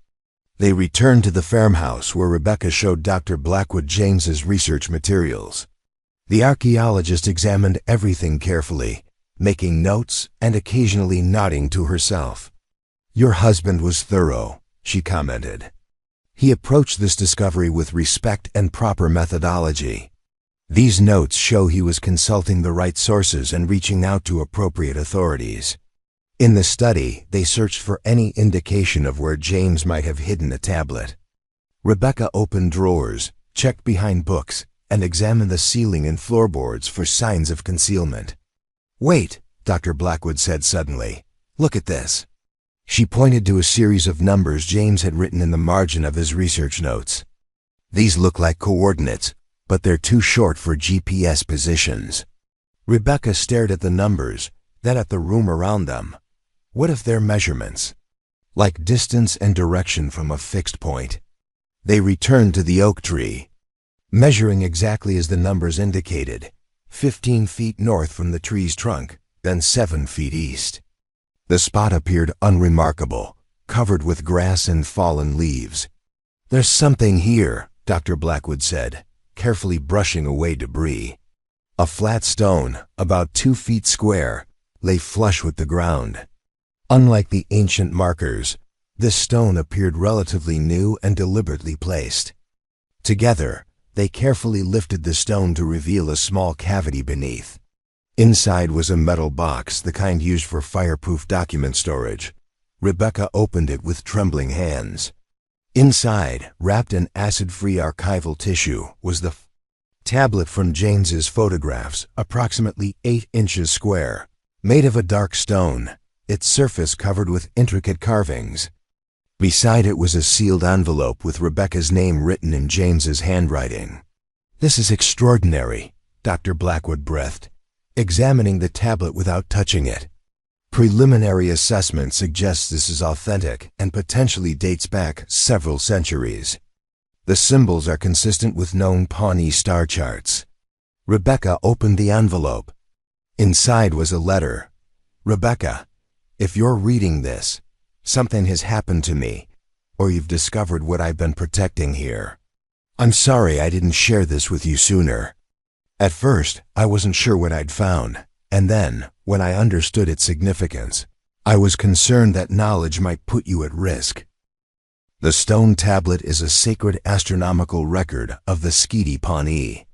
They returned to the farmhouse where Rebecca showed Dr. Blackwood James's research materials. The archaeologist examined everything carefully, making notes and occasionally nodding to herself. Your husband was thorough, she commented. He approached this discovery with respect and proper methodology. These notes show he was consulting the right sources and reaching out to appropriate authorities. In the study, they searched for any indication of where James might have hidden a tablet. Rebecca opened drawers, checked behind books, and examined the ceiling and floorboards for signs of concealment. Wait, Dr. Blackwood said suddenly. Look at this. She pointed to a series of numbers James had written in the margin of his research notes. These look like coordinates, but they're too short for GPS positions. Rebecca stared at the numbers, then at the room around them. What if they're measurements? Like distance and direction from a fixed point. They returned to the oak tree, measuring exactly as the numbers indicated, 15 feet north from the tree's trunk, then 7 feet east. The spot appeared unremarkable, covered with grass and fallen leaves. There's something here, Dr. Blackwood said, carefully brushing away debris. A flat stone, about 2 feet square, lay flush with the ground. Unlike the ancient markers, this stone appeared relatively new and deliberately placed. Together, they carefully lifted the stone to reveal a small cavity beneath. Inside was a metal box, the kind used for fireproof document storage. Rebecca opened it with trembling hands. Inside, wrapped in acid-free archival tissue, was the tablet from James's photographs, approximately 8 inches square, made of a dark stone, its surface covered with intricate carvings. Beside it was a sealed envelope with Rebecca's name written in James's handwriting. This is extraordinary, Dr. Blackwood breathed, examining the tablet without touching it. Preliminary assessment suggests this is authentic and potentially dates back several centuries. The symbols are consistent with known Pawnee star charts. Rebecca opened the envelope. Inside was a letter. Rebecca, if you're reading this, something has happened to me, or you've discovered what I've been protecting here. I'm sorry I didn't share this with you sooner. At first, I wasn't sure what I'd found, and then, when I understood its significance, I was concerned that knowledge might put you at risk. The stone tablet is a sacred astronomical record of the Skeety Pawnee.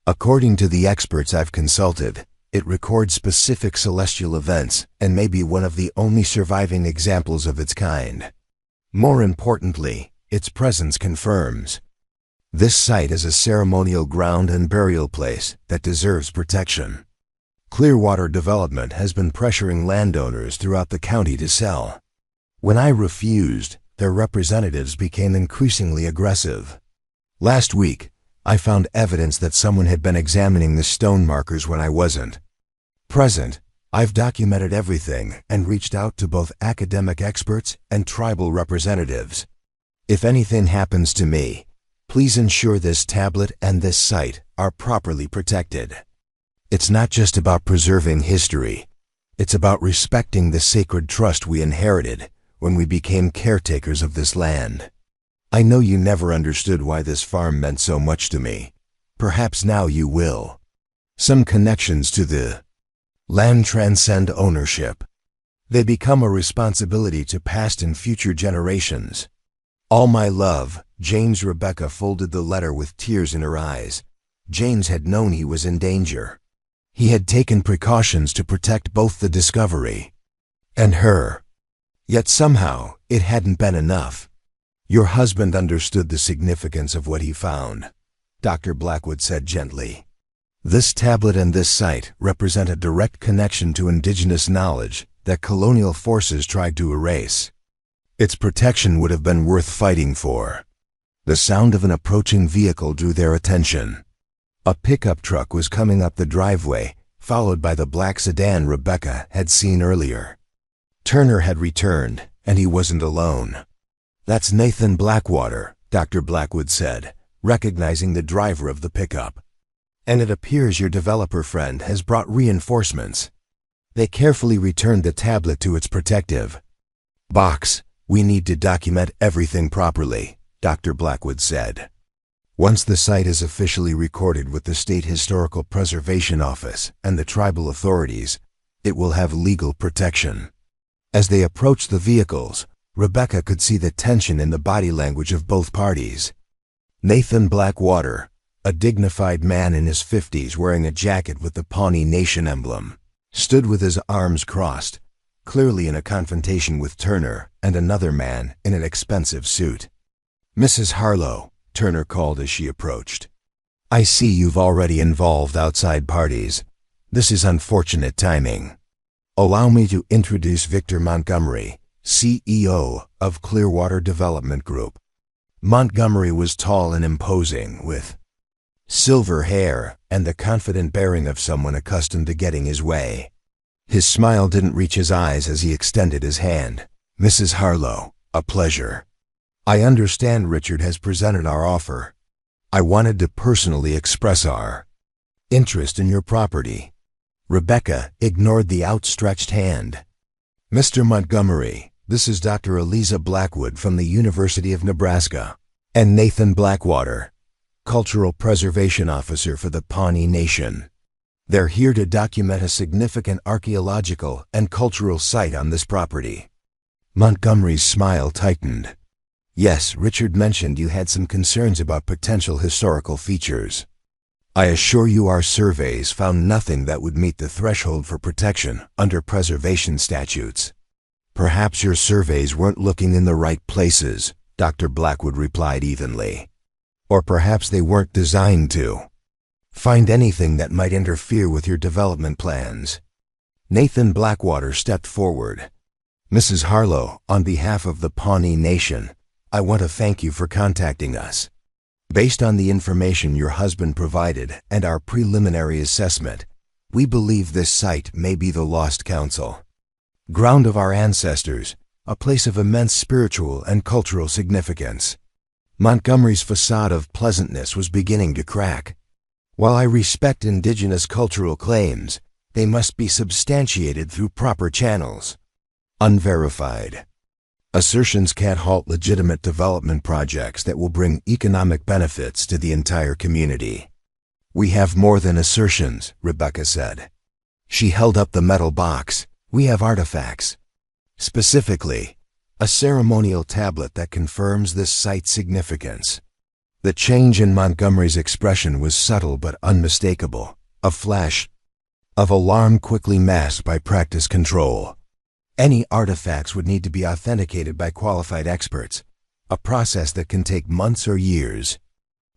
According to the experts I've consulted, it records specific celestial events and may be one of the only surviving examples of its kind. More importantly, its presence confirms this site is a ceremonial ground and burial place that deserves protection. Clearwater Development has been pressuring landowners throughout the county to sell. When I refused, their representatives became increasingly aggressive. Last week, I found evidence that someone had been examining the stone markers when I wasn't present. I've documented everything and reached out to both academic experts and tribal representatives. If anything happens to me, please ensure this tablet and this site are properly protected. It's not just about preserving history. It's about respecting the sacred trust we inherited when we became caretakers of this land. I know you never understood why this farm meant so much to me. Perhaps now you will. Some connections to the land transcend ownership. They become a responsibility to past and future generations. All my love, James. Rebecca folded the letter with tears in her eyes. James had known he was in danger. He had taken precautions to protect both the discovery and her. Yet somehow, it hadn't been enough. Your husband understood the significance of what he found, Dr. Blackwood said gently. This tablet and this site represent a direct connection to indigenous knowledge that colonial forces tried to erase. Its protection would have been worth fighting for. The sound of an approaching vehicle drew their attention. A pickup truck was coming up the driveway, followed by the black sedan Rebecca had seen earlier. Turner had returned, and he wasn't alone. "That's Nathan Blackwater," Dr. Blackwood said, recognizing the driver of the pickup. "And it appears your developer friend has brought reinforcements." They carefully returned the tablet to its protective box. "We need to document everything properly," Dr. Blackwood said. "Once the site is officially recorded with the State Historical Preservation Office and the tribal authorities, it will have legal protection." As they approached the vehicles, Rebecca could see the tension in the body language of both parties. Nathan Blackwater, a dignified man in his 50s wearing a jacket with the Pawnee Nation emblem, stood with his arms crossed, clearly in a confrontation with Turner and another man in an expensive suit. "Mrs. Harlow," Turner called as she approached. "I see you've already involved outside parties. This is unfortunate timing. Allow me to introduce Victor Montgomery, CEO of Clearwater Development Group." Montgomery was tall and imposing, with silver hair and the confident bearing of someone accustomed to getting his way. His smile didn't reach his eyes as he extended his hand. "Mrs. Harlow, a pleasure. I understand Richard has presented our offer. I wanted to personally express our interest in your property." Rebecca ignored the outstretched hand. "Mr. Montgomery, this is Dr. Eliza Blackwood from the University of Nebraska, and Nathan Blackwater, Cultural Preservation Officer for the Pawnee Nation. They're here to document a significant archaeological and cultural site on this property." Montgomery's smile tightened. "Yes, Richard mentioned you had some concerns about potential historical features. I assure you our surveys found nothing that would meet the threshold for protection under preservation statutes." "Perhaps your surveys weren't looking in the right places," Dr. Blackwood replied evenly. "Or perhaps they weren't designed to find anything that might interfere with your development plans." Nathan Blackwater stepped forward. "Mrs. Harlow, on behalf of the Pawnee Nation, I want to thank you for contacting us. Based on the information your husband provided and our preliminary assessment, we believe this site may be the Lost Council, ground of our ancestors, a place of immense spiritual and cultural significance." Montgomery's facade of pleasantness was beginning to crack. "While I respect indigenous cultural claims, they must be substantiated through proper channels. Unverified assertions can't halt legitimate development projects that will bring economic benefits to the entire community." "We have more than assertions," Rebecca said. She held up the metal box. "We have artifacts. Specifically, a ceremonial tablet that confirms this site's significance." The change in Montgomery's expression was subtle but unmistakable, a flash of alarm quickly masked by practice control. Any artifacts would need to be authenticated by qualified experts, a process that can take months or years.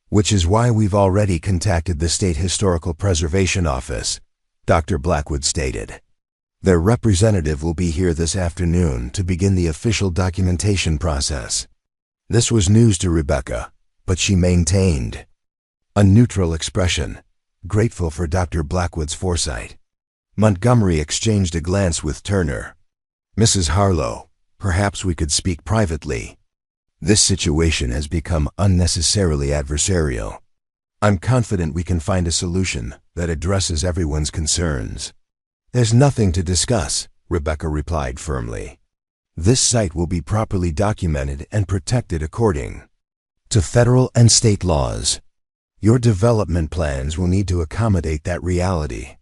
"Which is why we've already contacted the State Historical Preservation Office," Dr. Blackwood stated. Their representative will be here this afternoon to begin the official documentation process. This was news to Rebecca, but she maintained a neutral expression, grateful for Dr. Blackwood's foresight. Montgomery exchanged a glance with Turner. "Mrs. Harlow, perhaps we could speak privately. This situation has become unnecessarily adversarial. I'm confident we can find a solution that addresses everyone's concerns." "There's nothing to discuss," Rebecca replied firmly. "This site will be properly documented and protected according to federal and state laws. Your development plans will need to accommodate that reality."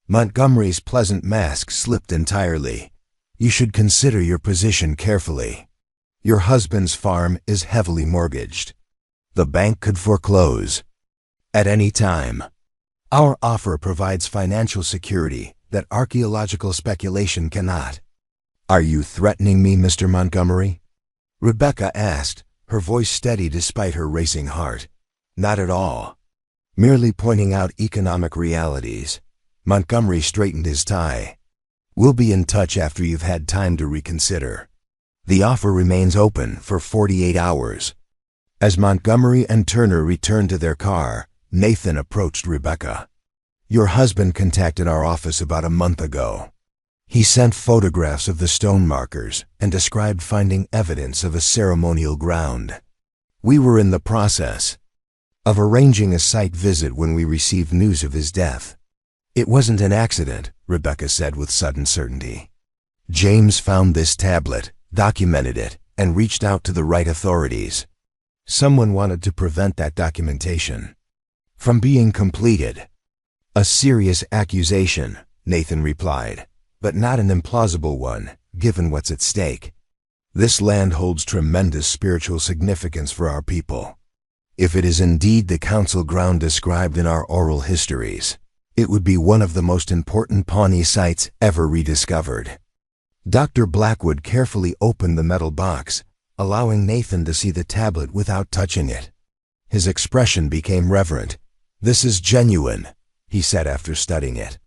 Montgomery's pleasant mask slipped entirely. "You should consider your position carefully. Your husband's farm is heavily mortgaged. The bank could foreclose at any time. Our offer provides financial security that archaeological speculation cannot." "Are you threatening me, Mr. Montgomery?" Rebecca asked, her voice steady despite her racing heart. "Not at all. Merely pointing out economic realities." Montgomery straightened his tie. "We'll be in touch after you've had time to reconsider. The offer remains open for 48 hours. As Montgomery and Turner returned to their car, Nathan approached Rebecca. "Your husband contacted our office about a month ago. He sent photographs of the stone markers and described finding evidence of a ceremonial ground. We were in the process of arranging a site visit when we received news of his death." "It wasn't an accident," Rebecca said with sudden certainty. "James found this tablet, documented it, and reached out to the right authorities. Someone wanted to prevent that documentation from being completed." "A serious accusation," Nathan replied, "but not an implausible one, given what's at stake. This land holds tremendous spiritual significance for our people. If it is indeed the council ground described in our oral histories, it would be one of the most important Pawnee sites ever rediscovered." Dr. Blackwood carefully opened the metal box, allowing Nathan to see the tablet without touching it. His expression became reverent. "This is genuine," he said after studying it.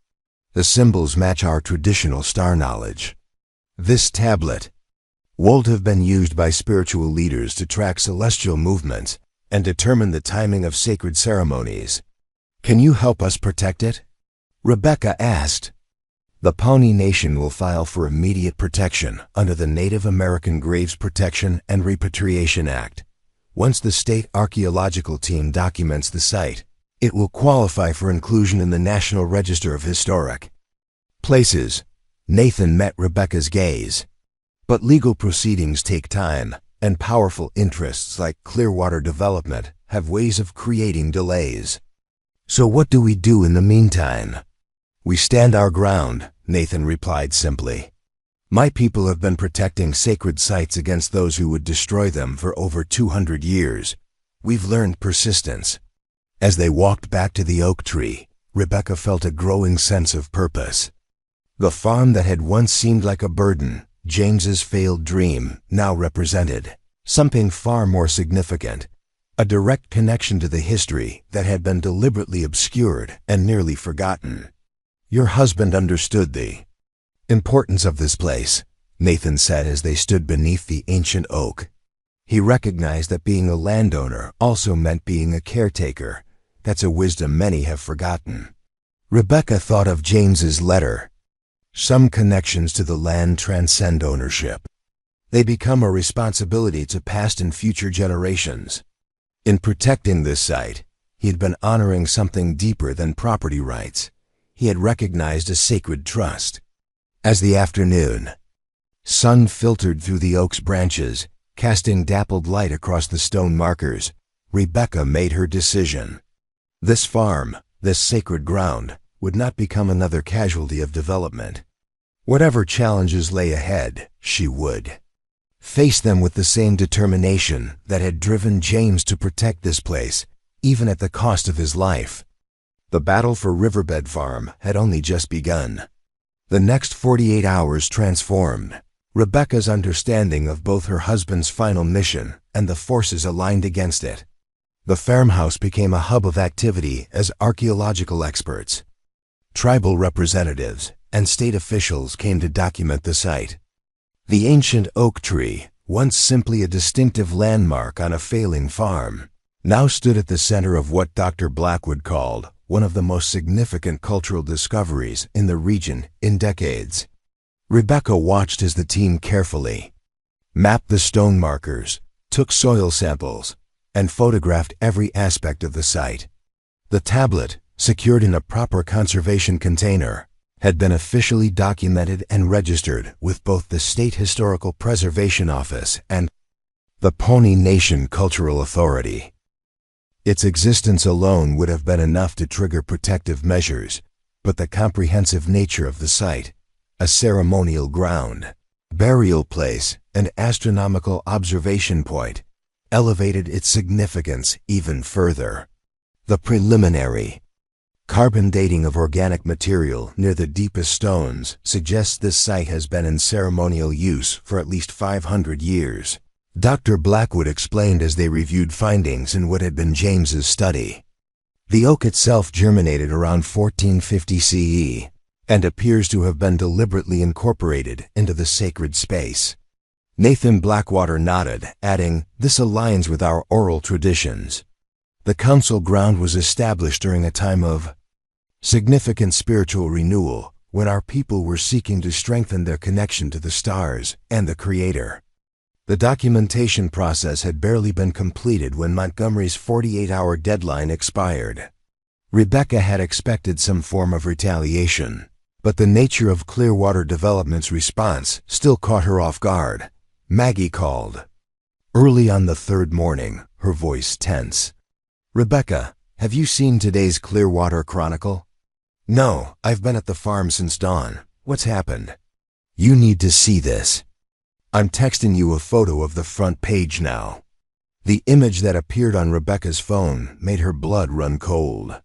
"The symbols match our traditional star knowledge. This tablet would have been used by spiritual leaders to track celestial movements and determine the timing of sacred ceremonies. Can you help us protect it?" Rebecca asked. "The Pawnee Nation will file for immediate protection under the Native American Graves Protection and Repatriation Act. Once the state archaeological team documents the site, it will qualify for inclusion in the National Register of Historic Places." Nathan met Rebecca's gaze. "But legal proceedings take time, and powerful interests like Clearwater Development have ways of creating delays. So what do we do in the meantime?" "We stand our ground," Nathan replied simply. "My people have been protecting sacred sites against those who would destroy them for over 200 years. We've learned persistence." As they walked back to the oak tree, Rebecca felt a growing sense of purpose. The farm that had once seemed like a burden, James's failed dream, now represented something far more significant, a direct connection to the history that had been deliberately obscured and nearly forgotten. "Your husband understood the importance of this place," Nathan said as they stood beneath the ancient oak. "He recognized that being a landowner also meant being a caretaker. That's a wisdom many have forgotten." Rebecca thought of James's letter. Some connections to the land transcend ownership. They become a responsibility to past and future generations. In protecting this site, he had been honoring something deeper than property rights. He had recognized a sacred trust. As the afternoon sun filtered through the oak's branches, casting dappled light across the stone markers, Rebecca made her decision. This farm, this sacred ground, would not become another casualty of development. Whatever challenges lay ahead, she would face them with the same determination that had driven James to protect this place, even at the cost of his life. The battle for Riverbed Farm had only just begun. The next 48 hours transformed Rebecca's understanding of both her husband's final mission and the forces aligned against it. The farmhouse became a hub of activity as archaeological experts, tribal representatives, and state officials came to document the site. The ancient oak tree, once simply a distinctive landmark on a failing farm, now stood at the center of what Dr. Blackwood called one of the most significant cultural discoveries in the region in decades. Rebecca watched as the team carefully mapped the stone markers, took soil samples, and photographed every aspect of the site. The tablet, secured in a proper conservation container, had been officially documented and registered with both the State Historical Preservation Office and the Pawnee Nation Cultural Authority. Its existence alone would have been enough to trigger protective measures, but the comprehensive nature of the site, a ceremonial ground, burial place, and astronomical observation point, elevated its significance even further. The preliminary carbon dating of organic material near the deepest stones suggests this site has been in ceremonial use for at least 500 years. Dr. Blackwood explained as they reviewed findings in what had been James's study. The oak itself germinated around 1450 CE and appears to have been deliberately incorporated into the sacred space. Nathan Blackwater nodded, adding, "This aligns with our oral traditions." The council ground was established during a time of significant spiritual renewal, when our people were seeking to strengthen their connection to the stars and the Creator. The documentation process had barely been completed when Montgomery's 48-hour deadline expired. Rebecca had expected some form of retaliation, but the nature of Clearwater Development's response still caught her off guard. Maggie called. Early on the third morning, her voice tense. "Rebecca, have you seen today's Clearwater Chronicle?" "No, I've been at the farm since dawn. What's happened?" "You need to see this. I'm texting you a photo of the front page now." The image that appeared on Rebecca's phone made her blood run cold.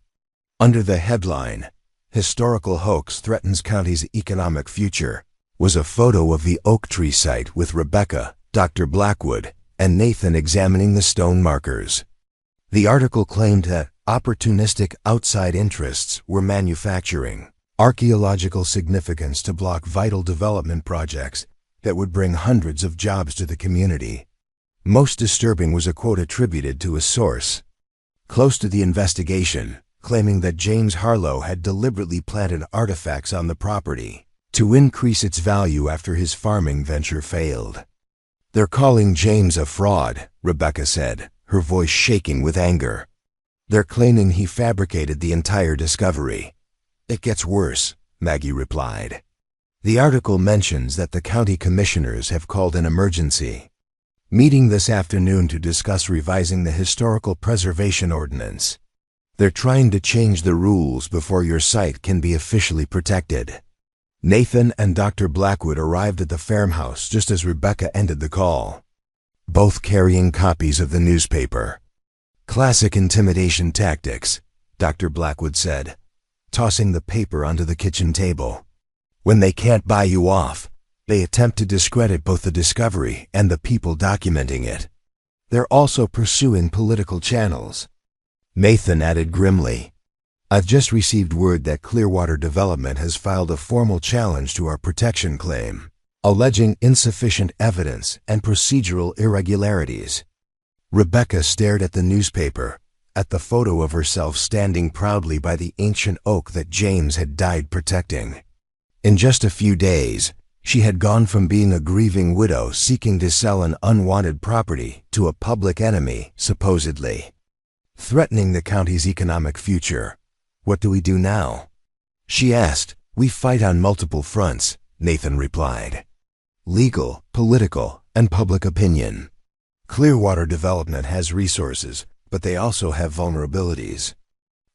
Under the headline, "Historical Hoax Threatens County's Economic Future," was a photo of the oak tree site with Rebecca, Dr. Blackwood, and Nathan examining the stone markers. The article claimed that opportunistic outside interests were manufacturing archaeological significance to block vital development projects that would bring hundreds of jobs to the community. Most disturbing was a quote attributed to a source close to the investigation, claiming that James Harlow had deliberately planted artifacts on the property to increase its value after his farming venture failed. "They're calling James a fraud," Rebecca said, her voice shaking with anger. "They're claiming he fabricated the entire discovery." "It gets worse," Maggie replied. The article mentions that the county commissioners have called an emergency meeting this afternoon to discuss revising the Historical Preservation Ordinance. They're trying to change the rules before your site can be officially protected. Nathan and Dr. Blackwood arrived at the farmhouse just as Rebecca ended the call, both carrying copies of the newspaper. "Classic intimidation tactics," Dr. Blackwood said, tossing the paper onto the kitchen table. "When they can't buy you off, they attempt to discredit both the discovery and the people documenting it. They're also pursuing political channels." Nathan added grimly, "I've just received word that Clearwater Development has filed a formal challenge to our protection claim, alleging insufficient evidence and procedural irregularities." Rebecca stared at the newspaper, at the photo of herself standing proudly by the ancient oak that James had died protecting. In just a few days, she had gone from being a grieving widow seeking to sell an unwanted property to a public enemy, supposedly threatening the county's economic future. "What do we do now?" she asked. "We fight on multiple fronts," Nathan replied. "Legal, political, and public opinion. Clearwater Development has resources, but they also have vulnerabilities.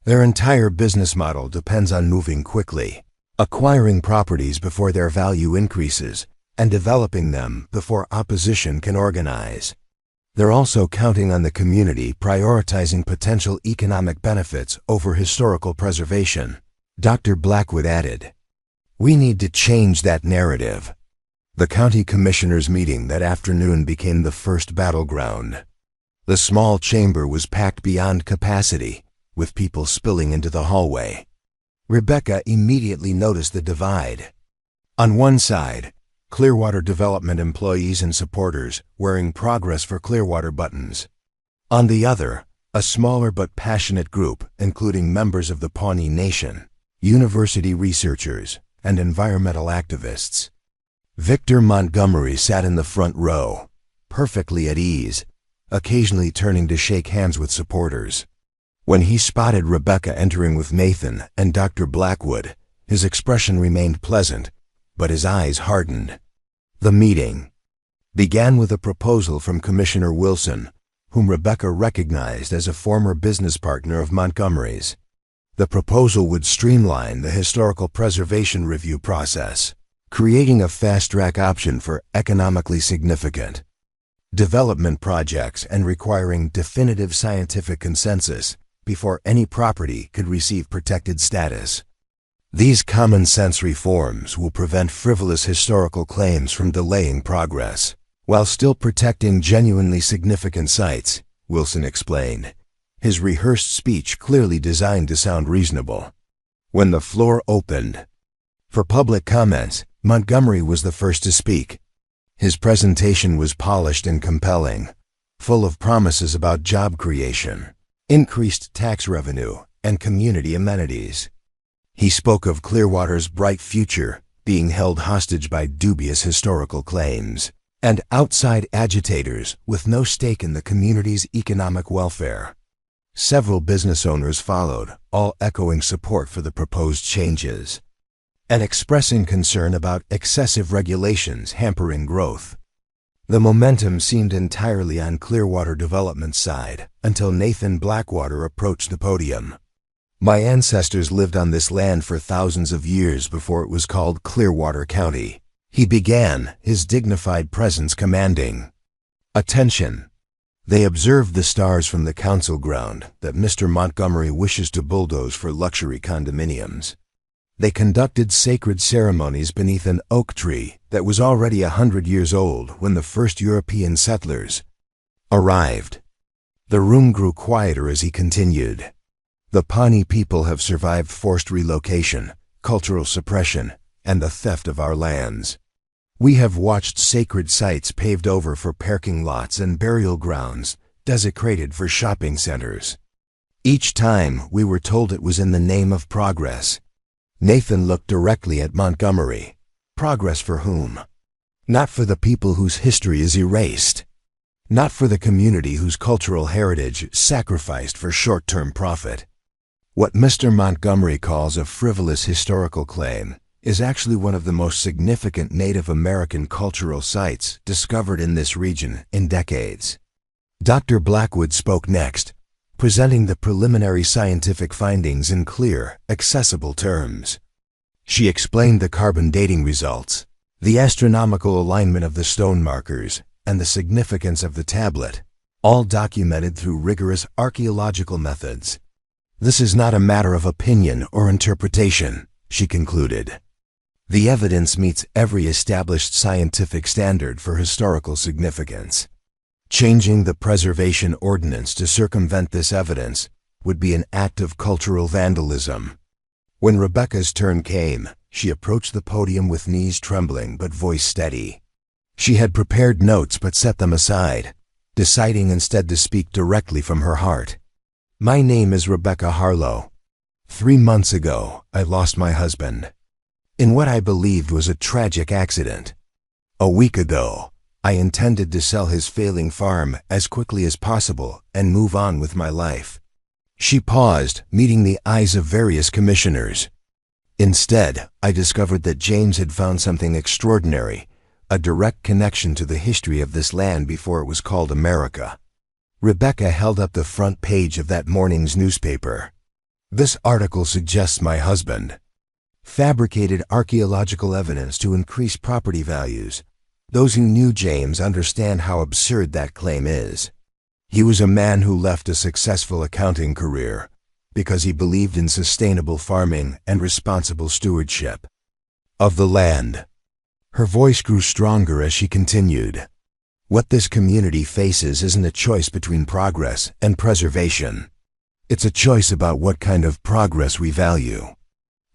Their entire business model depends on moving quickly, acquiring properties before their value increases, and developing them before opposition can organize. They're also counting on the community prioritizing potential economic benefits over historical preservation," Dr. Blackwood added. "We need to change that narrative." The county commissioners' meeting that afternoon became the first battleground. The small chamber was packed beyond capacity, with people spilling into the hallway. Rebecca immediately noticed the divide. On one side, Clearwater Development employees and supporters wearing Progress for Clearwater buttons. On the other, a smaller but passionate group including members of the Pawnee Nation, university researchers, and environmental activists. Victor Montgomery sat in the front row, perfectly at ease, occasionally turning to shake hands with supporters. When he spotted Rebecca entering with Nathan and Dr. Blackwood, his expression remained pleasant, but his eyes hardened. The meeting began with a proposal from Commissioner Wilson, whom Rebecca recognized as a former business partner of Montgomery's. The proposal would streamline the historical preservation review process, creating a fast-track option for economically significant development projects and requiring definitive scientific consensus before any property could receive protected status. These common-sense reforms will prevent frivolous historical claims from delaying progress, while still protecting genuinely significant sites, Wilson explained, his rehearsed speech clearly designed to sound reasonable. When the floor opened for public comments, Montgomery was the first to speak. His presentation was polished and compelling, full of promises about job creation, increased tax revenue, and community amenities. He spoke of Clearwater's bright future being held hostage by dubious historical claims and outside agitators with no stake in the community's economic welfare. Several business owners followed, all echoing support for the proposed changes and expressing concern about excessive regulations hampering growth. The momentum seemed entirely on Clearwater Development's side until Nathan Blackwater approached the podium. My ancestors lived on this land for thousands of years before it was called Clearwater County, he began, his dignified presence commanding attention. They observed the stars from the council ground that Mr. Montgomery wishes to bulldoze for luxury condominiums. They conducted sacred ceremonies beneath an oak tree that was already 100 years old when the first European settlers arrived. The room grew quieter as he continued. The Pawnee people have survived forced relocation, cultural suppression, and the theft of our lands. We have watched sacred sites paved over for parking lots and burial grounds desecrated for shopping centers. Each time we were told it was in the name of progress. Nathan looked directly at Montgomery. Progress for whom? Not for the people whose history is erased. Not for the community whose cultural heritage sacrificed for short-term profit. What Mr. Montgomery calls a frivolous historical claim is actually one of the most significant Native American cultural sites discovered in this region in decades. Dr. Blackwood spoke next, presenting the preliminary scientific findings in clear, accessible terms. She explained the carbon dating results, the astronomical alignment of the stone markers, and the significance of the tablet, all documented through rigorous archaeological methods. This is not a matter of opinion or interpretation, she concluded. The evidence meets every established scientific standard for historical significance. Changing the preservation ordinance to circumvent this evidence would be an act of cultural vandalism. When Rebecca's turn came, she approached the podium with knees trembling but voice steady. She had prepared notes but set them aside, deciding instead to speak directly from her heart. My name is Rebecca Harlow. 3 months ago, I lost my husband in what I believed was a tragic accident. A week ago, I intended to sell his failing farm as quickly as possible and move on with my life. She paused, meeting the eyes of various commissioners. Instead, I discovered that James had found something extraordinary, a direct connection to the history of this land before it was called America. Rebecca held up the front page of that morning's newspaper. This article suggests my husband fabricated archaeological evidence to increase property values. Those who knew James understand how absurd that claim is. He was a man who left a successful accounting career because he believed in sustainable farming and responsible stewardship of the land. Her voice grew stronger as she continued. What this community faces isn't a choice between progress and preservation. It's a choice about what kind of progress we value.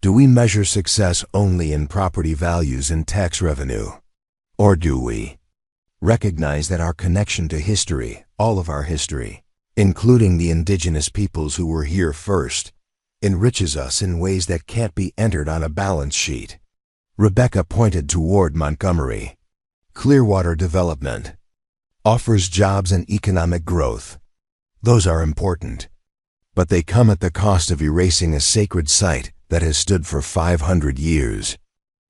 Do we measure success only in property values and tax revenue? Or do we recognize that our connection to history, all of our history, including the indigenous peoples who were here first, enriches us in ways that can't be entered on a balance sheet? Rebecca pointed toward Montgomery. Clearwater development offers jobs and economic growth. Those are important, but they come at the cost of erasing a sacred site that has stood for 500 years.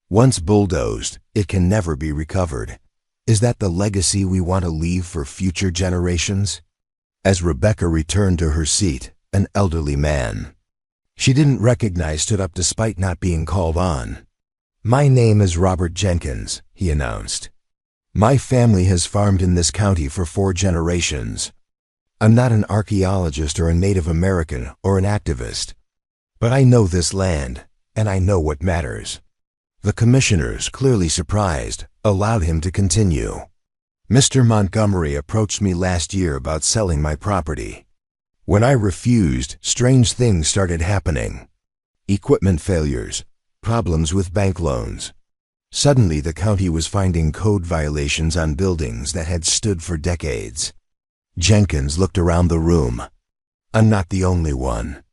Once bulldozed, it can never be recovered. Is that the legacy we want to leave for future generations? As Rebecca returned to her seat, an elderly man she didn't recognize stood up despite not being called on. "My name is Robert Jenkins," he announced. "My family has farmed in this county for 4 generations. I'm not an archaeologist or a Native American or an activist, but I know this land, and I know what matters." The commissioners, clearly surprised, allowed him to continue. "Mr. Montgomery approached me last year about selling my property. When I refused, strange things started happening. Equipment failures, problems with bank loans. Suddenly the county was finding code violations on buildings that had stood for decades." Jenkins looked around the room. "I'm not the only one.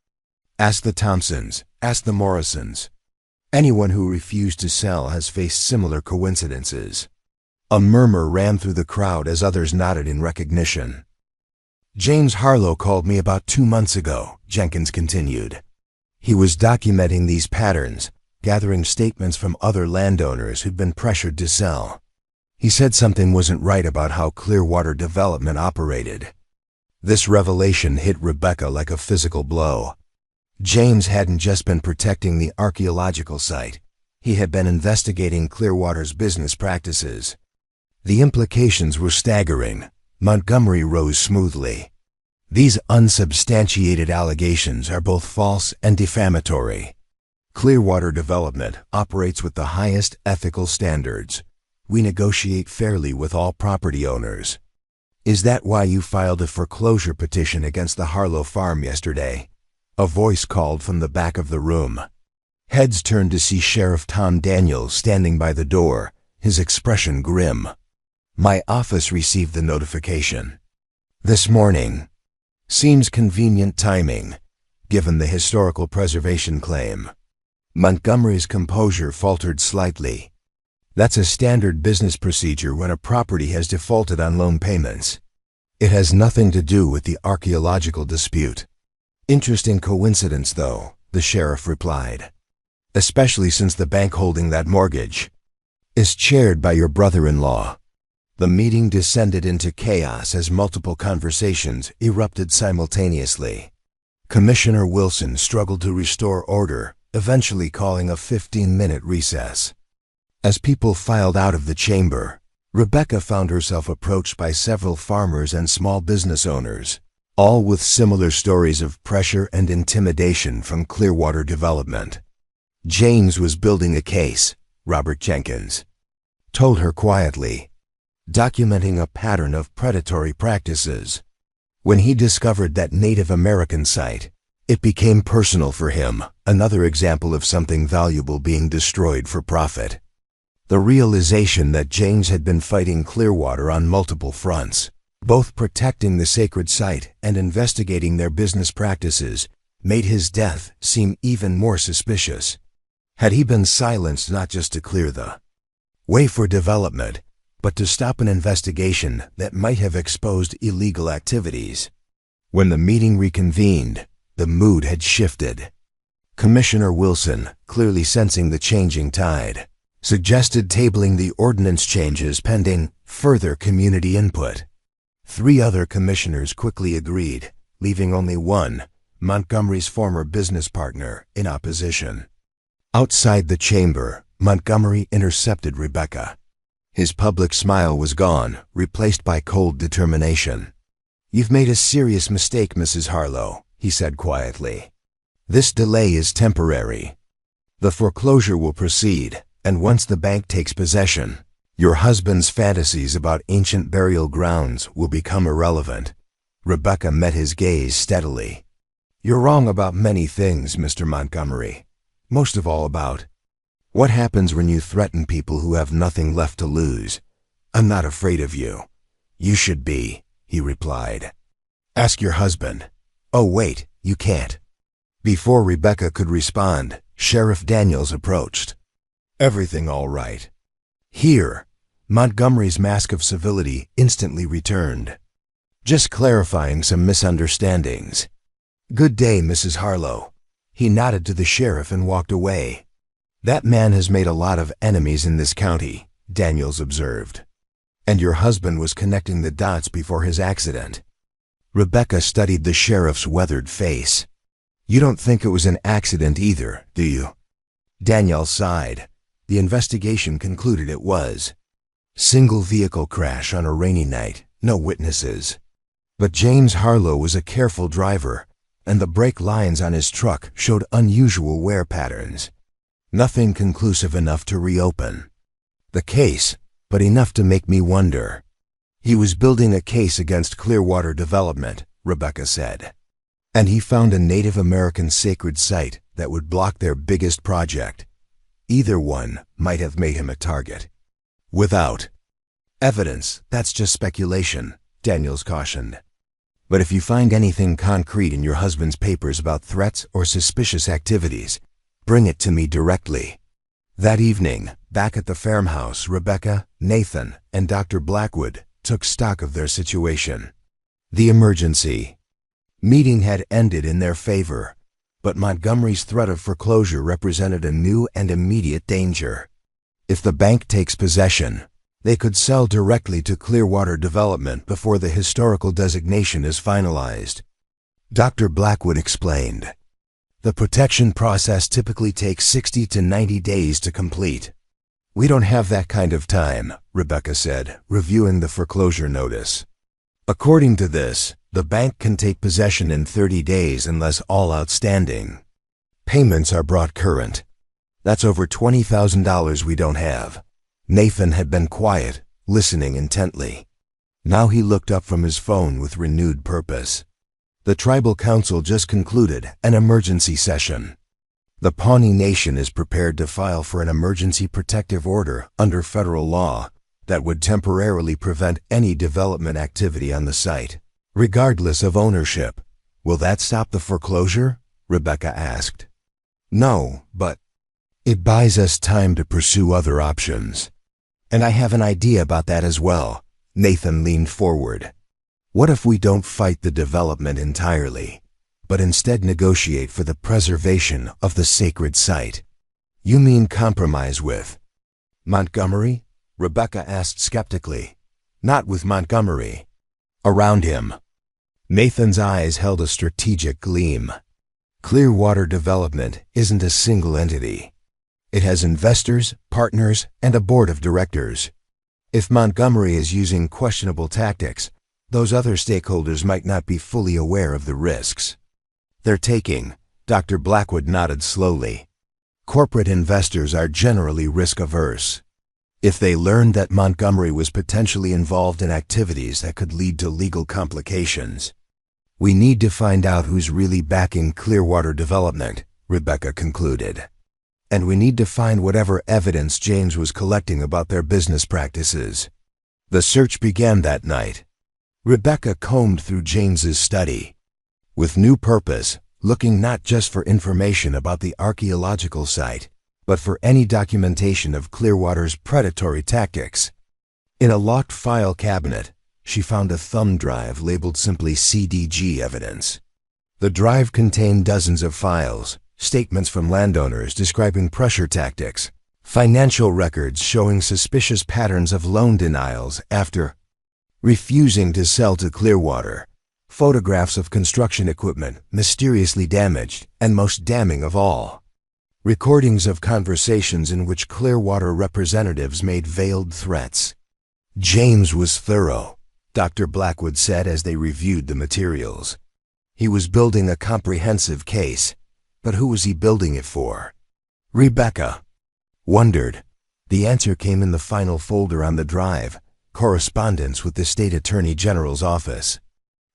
Ask the Thompsons, ask the Morrisons. Anyone who refused to sell has faced similar coincidences." A murmur ran through the crowd as others nodded in recognition. "James Harlow called me about 2 months ago," Jenkins continued. "He was documenting these patterns, gathering statements from other landowners who'd been pressured to sell. He said something wasn't right about how Clearwater development operated." This revelation hit Rebecca like a physical blow. James hadn't just been protecting the archaeological site. He had been investigating Clearwater's business practices. The implications were staggering. Montgomery rose smoothly. "These unsubstantiated allegations are both false and defamatory. Clearwater Development operates with the highest ethical standards. We negotiate fairly with all property owners. Is that why you filed a foreclosure petition against the Harlow farm yesterday?" A voice called from the back of the room. Heads turned to see Sheriff Tom Daniels standing by the door, his expression grim. "My office received the notification this morning. Seems convenient timing, given the historical preservation claim." Montgomery's composure faltered slightly. "That's a standard business procedure when a property has defaulted on loan payments. It has nothing to do with the archaeological dispute." "Interesting coincidence, though," the sheriff replied. "Especially since the bank holding that mortgage is chaired by your brother-in-law." The meeting descended into chaos as multiple conversations erupted simultaneously. Commissioner Wilson struggled to restore order, eventually calling a 15-minute recess. As people filed out of the chamber, Rebecca found herself approached by several farmers and small business owners, all with similar stories of pressure and intimidation from Clearwater Development. James was building a case, Robert Jenkins told her quietly, documenting a pattern of predatory practices. When he discovered that Native American site, it became personal for him, another example of something valuable being destroyed for profit. The realization that James had been fighting Clearwater on multiple fronts, both protecting the sacred site and investigating their business practices, made his death seem even more suspicious. Had he been silenced not just to clear the way for development, but to stop an investigation that might have exposed illegal activities? When the meeting reconvened, the mood had shifted. Commissioner Wilson, clearly sensing the changing tide, suggested tabling the ordinance changes pending further community input. 3 other commissioners quickly agreed, leaving only one, Montgomery's former business partner, in opposition. Outside the chamber, Montgomery intercepted Rebecca. His public smile was gone, replaced by cold determination. "You've made a serious mistake, Mrs. Harlow," he said quietly. "This delay is temporary. The foreclosure will proceed, and once the bank takes possession, your husband's fantasies about ancient burial grounds will become irrelevant." Rebecca met his gaze steadily. "You're wrong about many things, Mr. Montgomery, Most of all about what happens when you threaten people who have nothing left to lose. I'm not afraid of you. You should be, he replied. Ask your husband. Oh wait, you can't. Before Rebecca could respond, Sheriff Daniels approached. Everything all right? Here. Montgomery's mask of civility instantly returned. Just clarifying some misunderstandings. Good day, Mrs. Harlow. He nodded to the sheriff and walked away. That man has made a lot of enemies in this county, Daniels observed. And your husband was connecting the dots before his accident. Rebecca studied the sheriff's weathered face. You don't think it was an accident either, do you? Daniel sighed. The investigation concluded it was. Single vehicle crash on a rainy night, no witnesses. But James Harlow was a careful driver, and the brake lines on his truck showed unusual wear patterns. Nothing conclusive enough to reopen the case, but enough to make me wonder. He was building a case against Clearwater Development, Rebecca said. And he found a Native American sacred site that would block their biggest project. Either one might have made him a target. Without evidence, that's just speculation, Daniels cautioned. But if you find anything concrete in your husband's papers about threats or suspicious activities, bring it to me directly. That evening, back at the farmhouse, Rebecca, Nathan, and Dr. Blackwood took stock of their situation. The emergency meeting had ended in their favor, but Montgomery's threat of foreclosure represented a new and immediate danger. If the bank takes possession, they could sell directly to Clearwater Development before the historical designation is finalized. Dr. Blackwood explained. The protection process typically takes 60 to 90 days to complete. We don't have that kind of time, Rebecca said, reviewing the foreclosure notice. According to this, the bank can take possession in 30 days unless all outstanding payments are brought current. That's over $20,000 we don't have. Nathan had been quiet, listening intently. Now he looked up from his phone with renewed purpose. The tribal council just concluded an emergency session. The Pawnee Nation is prepared to file for an emergency protective order under federal law that would temporarily prevent any development activity on the site, regardless of ownership. Will that stop the foreclosure? Rebecca asked. No, but it buys us time to pursue other options. And I have an idea about that as well. Nathan leaned forward. What if we don't fight the development entirely, but instead negotiate for the preservation of the sacred site? You mean compromise with Montgomery? Rebecca asked skeptically. Not with Montgomery. Around him. Nathan's eyes held a strategic gleam. Clearwater Development isn't a single entity. It has investors, partners, and a board of directors. If Montgomery is using questionable tactics, those other stakeholders might not be fully aware of the risks they're taking. Dr. Blackwood nodded slowly. Corporate investors are generally risk-averse. If they learned that Montgomery was potentially involved in activities that could lead to legal complications, we need to find out who's really backing Clearwater Development, Rebecca concluded. And we need to find whatever evidence James was collecting about their business practices. The search began that night. Rebecca combed through James's study with new purpose, looking not just for information about the archaeological site, but for any documentation of Clearwater's predatory tactics. In a locked file cabinet, she found a thumb drive labeled simply CDG evidence. The drive contained dozens of files, statements from landowners describing pressure tactics, financial records showing suspicious patterns of loan denials after refusing to sell to Clearwater, photographs of construction equipment mysteriously damaged, and most damning of all, recordings of conversations in which Clearwater representatives made veiled threats. James was thorough, Dr. Blackwood said as they reviewed the materials. He was building a comprehensive case, but who was he building it for? Rebecca wondered. The answer came in the final folder on the drive, correspondence with the state attorney general's office.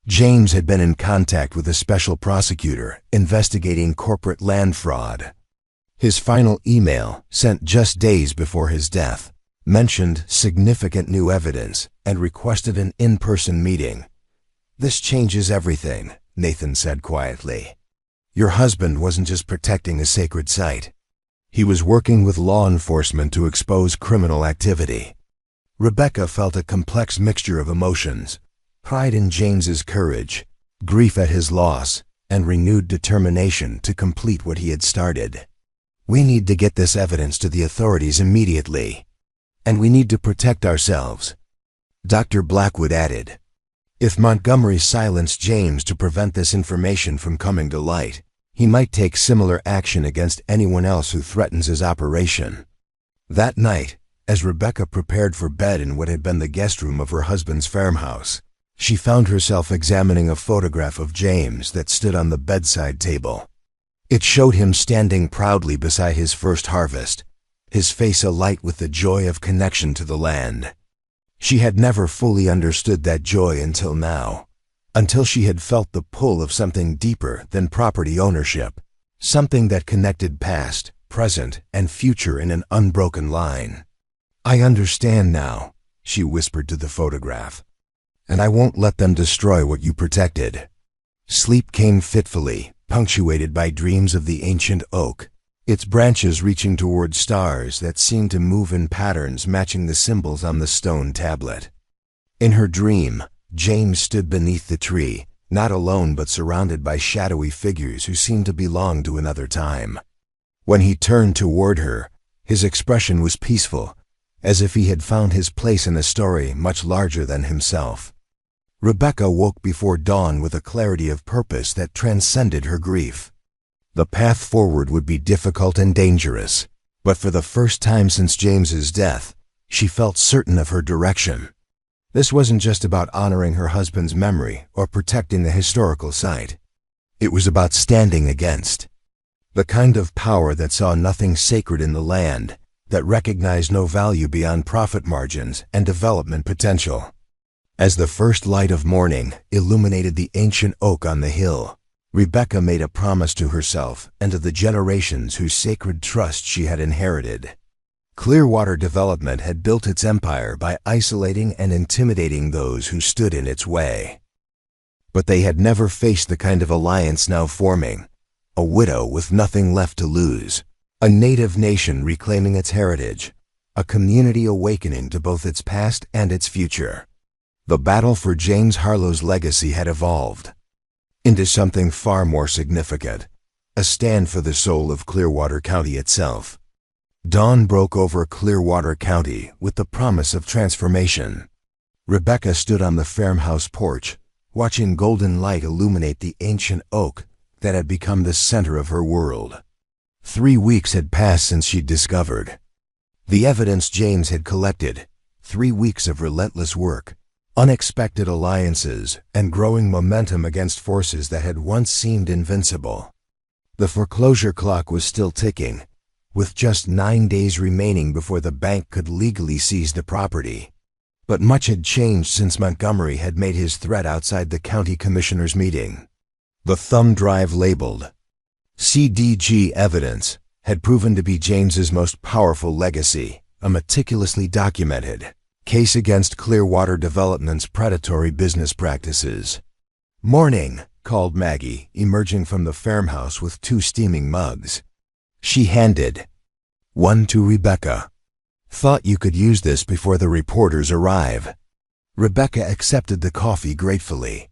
James had been in contact with a special prosecutor investigating corporate land fraud. His final email, sent just days before his death, mentioned significant new evidence and requested an in-person meeting. "This changes everything," Nathan said quietly. "Your husband wasn't just protecting a sacred site. He was working with law enforcement to expose criminal activity." Rebecca felt a complex mixture of emotions: pride in James's courage, grief at his loss, and renewed determination to complete what he had started. "We need to get this evidence to the authorities immediately. And we need to protect ourselves," Dr. Blackwood added. "If Montgomery silenced James to prevent this information from coming to light, he might take similar action against anyone else who threatens his operation." That night, as Rebecca prepared for bed in what had been the guest room of her husband's farmhouse, she found herself examining a photograph of James that stood on the bedside table. It showed him standing proudly beside his first harvest, his face alight with the joy of connection to the land. She had never fully understood that joy until now, until she had felt the pull of something deeper than property ownership, something that connected past, present, and future in an unbroken line. "I understand now," she whispered to the photograph, "and I won't let them destroy what you protected." Sleep came fitfully, punctuated by dreams of the ancient oak, its branches reaching toward stars that seemed to move in patterns matching the symbols on the stone tablet. In her dream, James stood beneath the tree, not alone but surrounded by shadowy figures who seemed to belong to another time. When he turned toward her, his expression was peaceful, as if he had found his place in a story much larger than himself. Rebecca woke before dawn with a clarity of purpose that transcended her grief. The path forward would be difficult and dangerous, but for the first time since James's death, she felt certain of her direction. This wasn't just about honoring her husband's memory or protecting the historical site. It was about standing against the kind of power that saw nothing sacred in the land, that recognized no value beyond profit margins and development potential. As the first light of morning illuminated the ancient oak on the hill, Rebecca made a promise to herself and to the generations whose sacred trust she had inherited. Clearwater Development had built its empire by isolating and intimidating those who stood in its way. But they had never faced the kind of alliance now forming: a widow with nothing left to lose, a native nation reclaiming its heritage, a community awakening to both its past and its future. The battle for James Harlow's legacy had evolved into something far more significant: a stand for the soul of Clearwater County itself. Dawn broke over Clearwater County with the promise of transformation. Rebecca stood on the farmhouse porch, watching golden light illuminate the ancient oak that had become the center of her world. 3 weeks had passed since she'd discovered the evidence James had collected. 3 weeks of relentless work, unexpected alliances, and growing momentum against forces that had once seemed invincible. The foreclosure clock was still ticking, with just 9 days remaining before the bank could legally seize the property. But much had changed since Montgomery had made his threat outside the county commissioners' meeting. The thumb drive labeled CDG evidence had proven to be James's most powerful legacy, a meticulously documented case against Clearwater Development's predatory business practices. "Morning," called Maggie, emerging from the farmhouse with 2 steaming mugs. She handed one to Rebecca. "Thought you could use this before the reporters arrive." Rebecca accepted the coffee gratefully.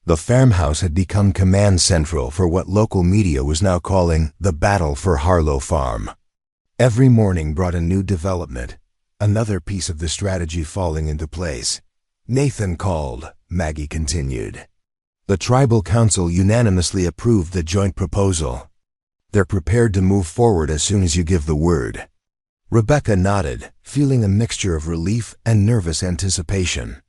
The farmhouse had become command central for what local media was now calling the battle for Harlow Farm. Every morning brought a new development, another piece of the strategy falling into place. "Nathan called," Maggie continued. "The tribal council unanimously approved the joint proposal. They're prepared to move forward as soon as you give the word." Rebecca nodded, feeling a mixture of relief and nervous anticipation.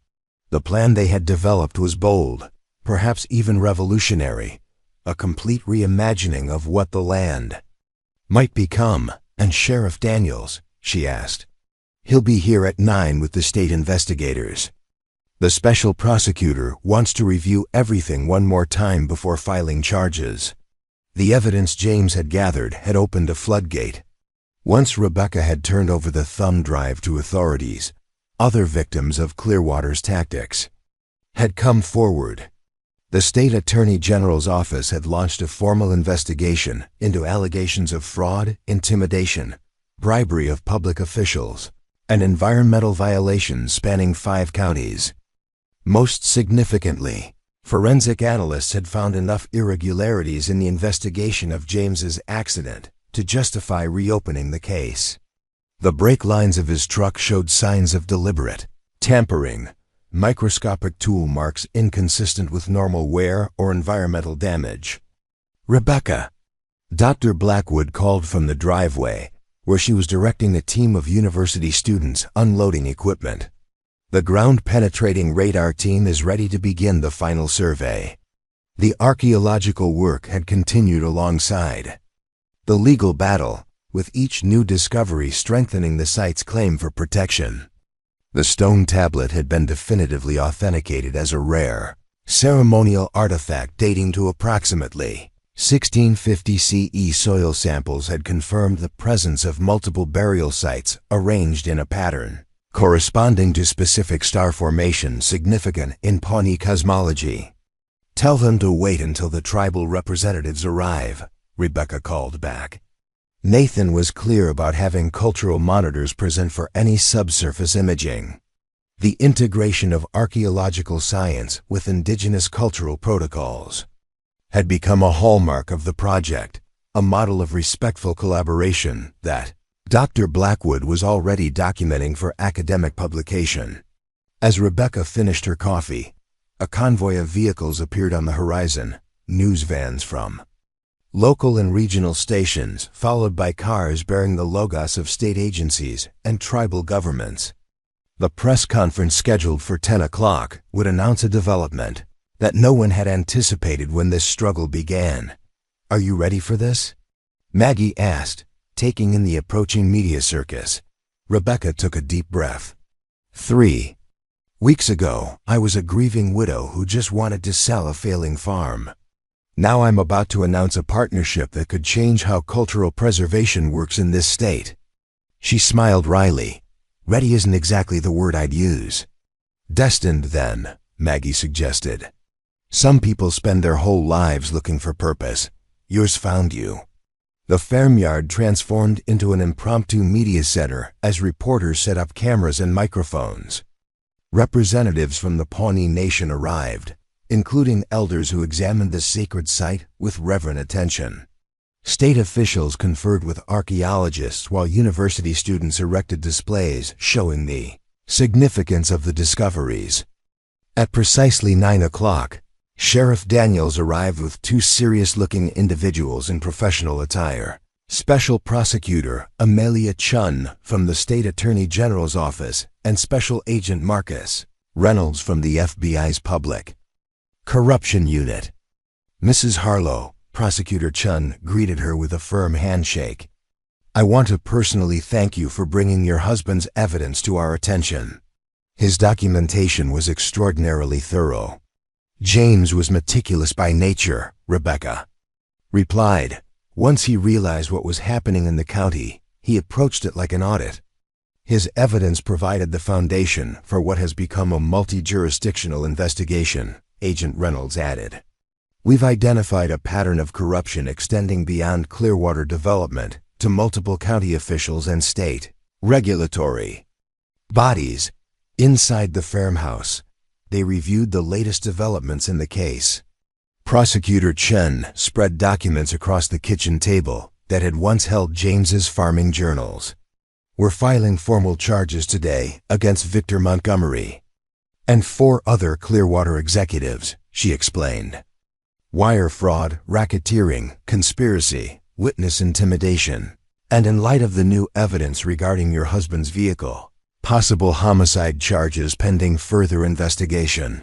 The plan they had developed was bold, perhaps even revolutionary, a complete reimagining of what the land might become. "And Sheriff Daniels?" she asked. "He'll be here at 9 with the state investigators. The special prosecutor wants to review everything one more time before filing charges." The evidence James had gathered had opened a floodgate. Once Rebecca had turned over the thumb drive to authorities, other victims of Clearwater's tactics had come forward. The state attorney general's office had launched a formal investigation into allegations of fraud, intimidation, bribery of public officials, and environmental violations spanning 5 counties. Most significantly, forensic analysts had found enough irregularities in the investigation of James's accident to justify reopening the case. The brake lines of his truck showed signs of deliberate tampering, microscopic tool marks inconsistent with normal wear or environmental damage. Rebecca. Dr. Blackwood called from the driveway, where she was directing a team of university students unloading equipment. The ground-penetrating radar team is ready to begin the final survey. The archaeological work had continued alongside the legal battle, with each new discovery strengthening the site's claim for protection. The stone tablet had been definitively authenticated as a rare, ceremonial artifact dating to approximately 1650 CE. Soil samples had confirmed the presence of multiple burial sites arranged in a pattern corresponding to specific star formations significant in Pawnee cosmology. "Tell them to wait until the tribal representatives arrive," Rebecca called back. Nathan was clear about having cultural monitors present for any subsurface imaging. The integration of archaeological science with indigenous cultural protocols had become a hallmark of the project, a model of respectful collaboration that Dr. Blackwood was already documenting for academic publication. As Rebecca finished her coffee, a convoy of vehicles appeared on the horizon, news vans from local and regional stations, followed by cars bearing the logos of state agencies and tribal governments. The press conference scheduled for 10 o'clock would announce a development that no one had anticipated when this struggle began. "Are you ready for this?" Maggie asked, taking in the approaching media circus. Rebecca took a deep breath. 3 weeks ago, I was a grieving widow who just wanted to sell a failing farm. Now I'm about to announce a partnership that could change how cultural preservation works in this state. She smiled wryly. Ready isn't exactly the word I'd use. Destined, then, Maggie suggested. Some people spend their whole lives looking for purpose. Yours found you. The farmyard transformed into an impromptu media center as reporters set up cameras and microphones. Representatives from the Pawnee Nation arrived, including elders who examined the sacred site with reverent attention. State officials conferred with archaeologists while university students erected displays showing the significance of the discoveries. At precisely 9 o'clock, Sheriff Daniels arrived with 2 serious-looking individuals in professional attire. Special Prosecutor Amelia Chun from the State Attorney General's office and Special Agent Marcus Reynolds from the FBI's Public Corruption Unit. Mrs. Harlow, Prosecutor Chun greeted her with a firm handshake. "I want to personally thank you for bringing your husband's evidence to our attention. His documentation was extraordinarily thorough." "James was meticulous by nature," Rebecca replied. "Once he realized what was happening in the county, he approached it like an audit. His evidence provided the foundation for what has become a multi-jurisdictional investigation," Agent Reynolds added. "We've identified a pattern of corruption extending beyond Clearwater development to multiple county officials and state regulatory bodies. Inside the farmhouse, they reviewed the latest developments in the case." Prosecutor Chen spread documents across the kitchen table that had once held James's farming journals. "We're filing formal charges today against Victor Montgomery and 4 other Clearwater executives," she explained. "Wire fraud, racketeering, conspiracy, witness intimidation, and in light of the new evidence regarding your husband's vehicle, possible homicide charges pending further investigation."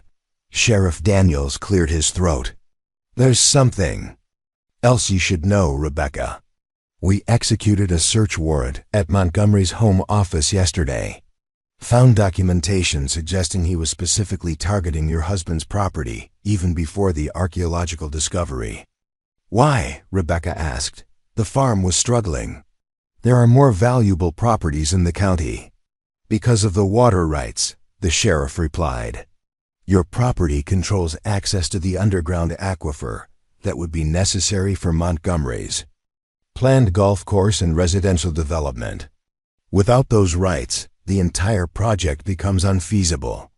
Sheriff Daniels cleared his throat. "There's something else you should know, Rebecca. We executed a search warrant at Montgomery's home office yesterday. Found documentation suggesting he was specifically targeting your husband's property even before the archaeological discovery." Why? Rebecca asked. The farm was struggling. There are more valuable properties in the county. Because of the water rights, the sheriff replied. Your property controls access to the underground aquifer that would be necessary for Montgomery's planned golf course and residential development. Without those rights, the entire project becomes unfeasible.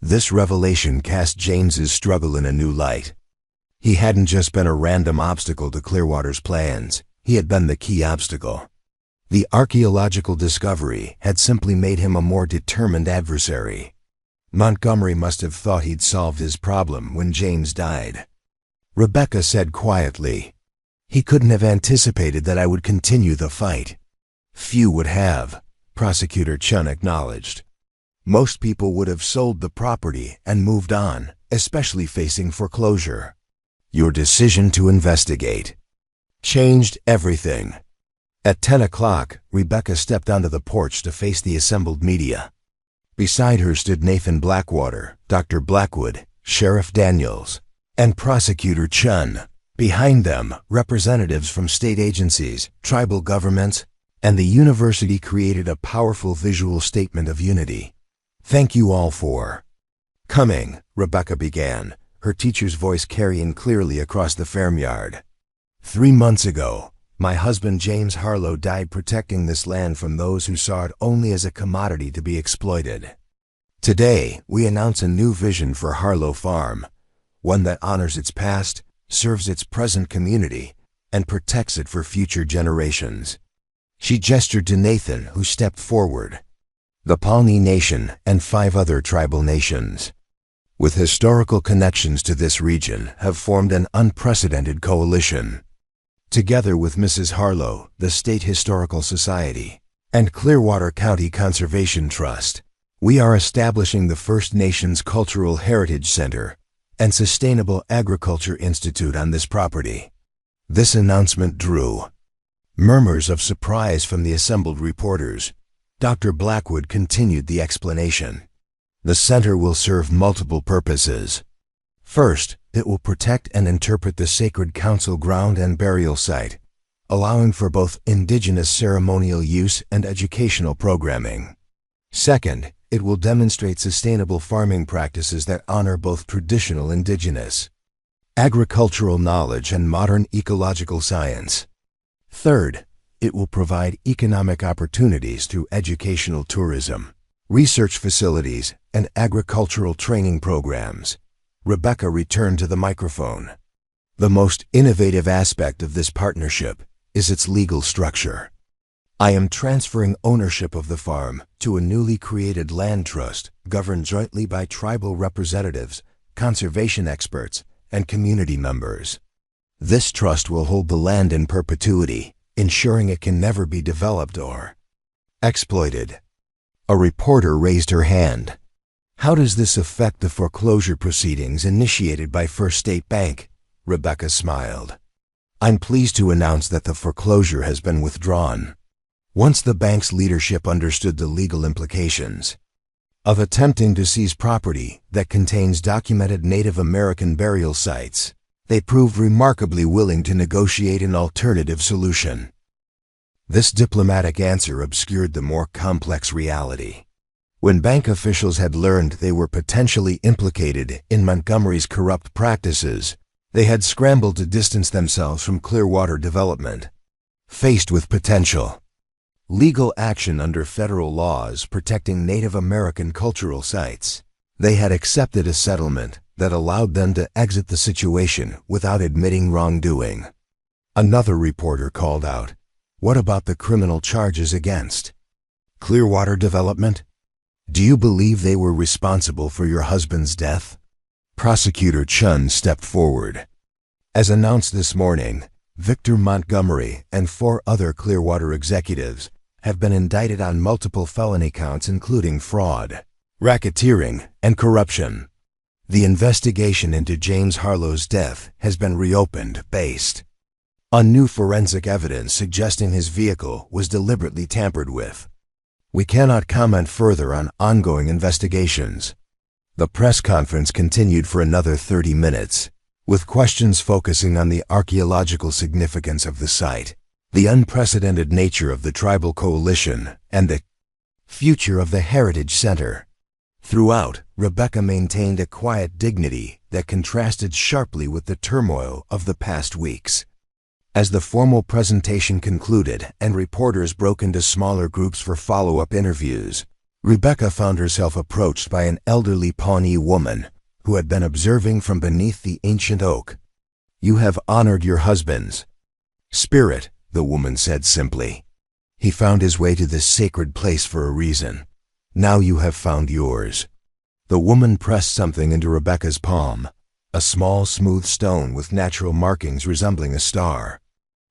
This revelation cast James's struggle in a new light. He hadn't just been a random obstacle to Clearwater's plans, he had been the key obstacle. The archaeological discovery had simply made him a more determined adversary. Montgomery must have thought he'd solved his problem when James died. Rebecca said quietly, "He couldn't have anticipated that I would continue the fight." "Few would have," Prosecutor Chun acknowledged. "Most people would have sold the property and moved on, especially facing foreclosure. Your decision to investigate changed everything." At 10 o'clock, Rebecca stepped onto the porch to face the assembled media. Beside her stood Nathan Blackwater, Dr. Blackwood, Sheriff Daniels, and Prosecutor Chun. Behind them, representatives from state agencies, tribal governments, and the university created a powerful visual statement of unity. "Thank you all for coming," Rebecca began, her teacher's voice carrying clearly across the farmyard. 3 months ago, my husband James Harlow died protecting this land from those who saw it only as a commodity to be exploited. Today, we announce a new vision for Harlow Farm, one that honors its past, serves its present community, and protects it for future generations. She gestured to Nathan, who stepped forward. The Pawnee Nation and 5 other tribal nations, with historical connections to this region, have formed an unprecedented coalition. Together with Mrs. Harlow, the State Historical Society, and Clearwater County Conservation Trust, we are establishing the First Nations Cultural Heritage Center and Sustainable Agriculture Institute on this property. This announcement drew murmurs of surprise from the assembled reporters. Dr. Blackwood continued the explanation. The center will serve multiple purposes. First, it will protect and interpret the sacred council ground and burial site, allowing for both indigenous ceremonial use and educational programming. Second, it will demonstrate sustainable farming practices that honor both traditional indigenous agricultural knowledge and modern ecological science. Third, it will provide economic opportunities through educational tourism, research facilities, and agricultural training programs. Rebecca returned to the microphone. The most innovative aspect of this partnership is its legal structure. I am transferring ownership of the farm to a newly created land trust governed jointly by tribal representatives, conservation experts, and community members. This trust will hold the land in perpetuity, ensuring it can never be developed or exploited. A reporter raised her hand. "How does this affect the foreclosure proceedings initiated by First State Bank?" Rebecca smiled. "I'm pleased to announce that the foreclosure has been withdrawn. Once the bank's leadership understood the legal implications of attempting to seize property that contains documented Native American burial sites, they proved remarkably willing to negotiate an alternative solution." This diplomatic answer obscured the more complex reality. When bank officials had learned they were potentially implicated in Montgomery's corrupt practices, they had scrambled to distance themselves from Clearwater development. Faced with potential legal action under federal laws protecting Native American cultural sites, they had accepted a settlement that allowed them to exit the situation without admitting wrongdoing. Another reporter called out, "What about the criminal charges against Clearwater Development? Do you believe they were responsible for your husband's death?" Prosecutor Chun stepped forward. "As announced this morning, Victor Montgomery and 4 other Clearwater executives have been indicted on multiple felony counts including fraud, racketeering, and corruption. The investigation into James Harlow's death has been reopened based on new forensic evidence suggesting his vehicle was deliberately tampered with. We cannot comment further on ongoing investigations." The press conference continued for another 30 minutes. with questions focusing on the archaeological significance of the site, the unprecedented nature of the tribal coalition, and the future of the Heritage Center. Throughout, Rebecca maintained a quiet dignity that contrasted sharply with the turmoil of the past weeks. As the formal presentation concluded and reporters broke into smaller groups for follow-up interviews, Rebecca found herself approached by an elderly Pawnee woman who had been observing from beneath the ancient oak. "You have honored your husband's spirit," the woman said simply. "He found his way to this sacred place for a reason. Now you have found yours." The woman pressed something into Rebecca's palm, a small, smooth stone with natural markings resembling a star.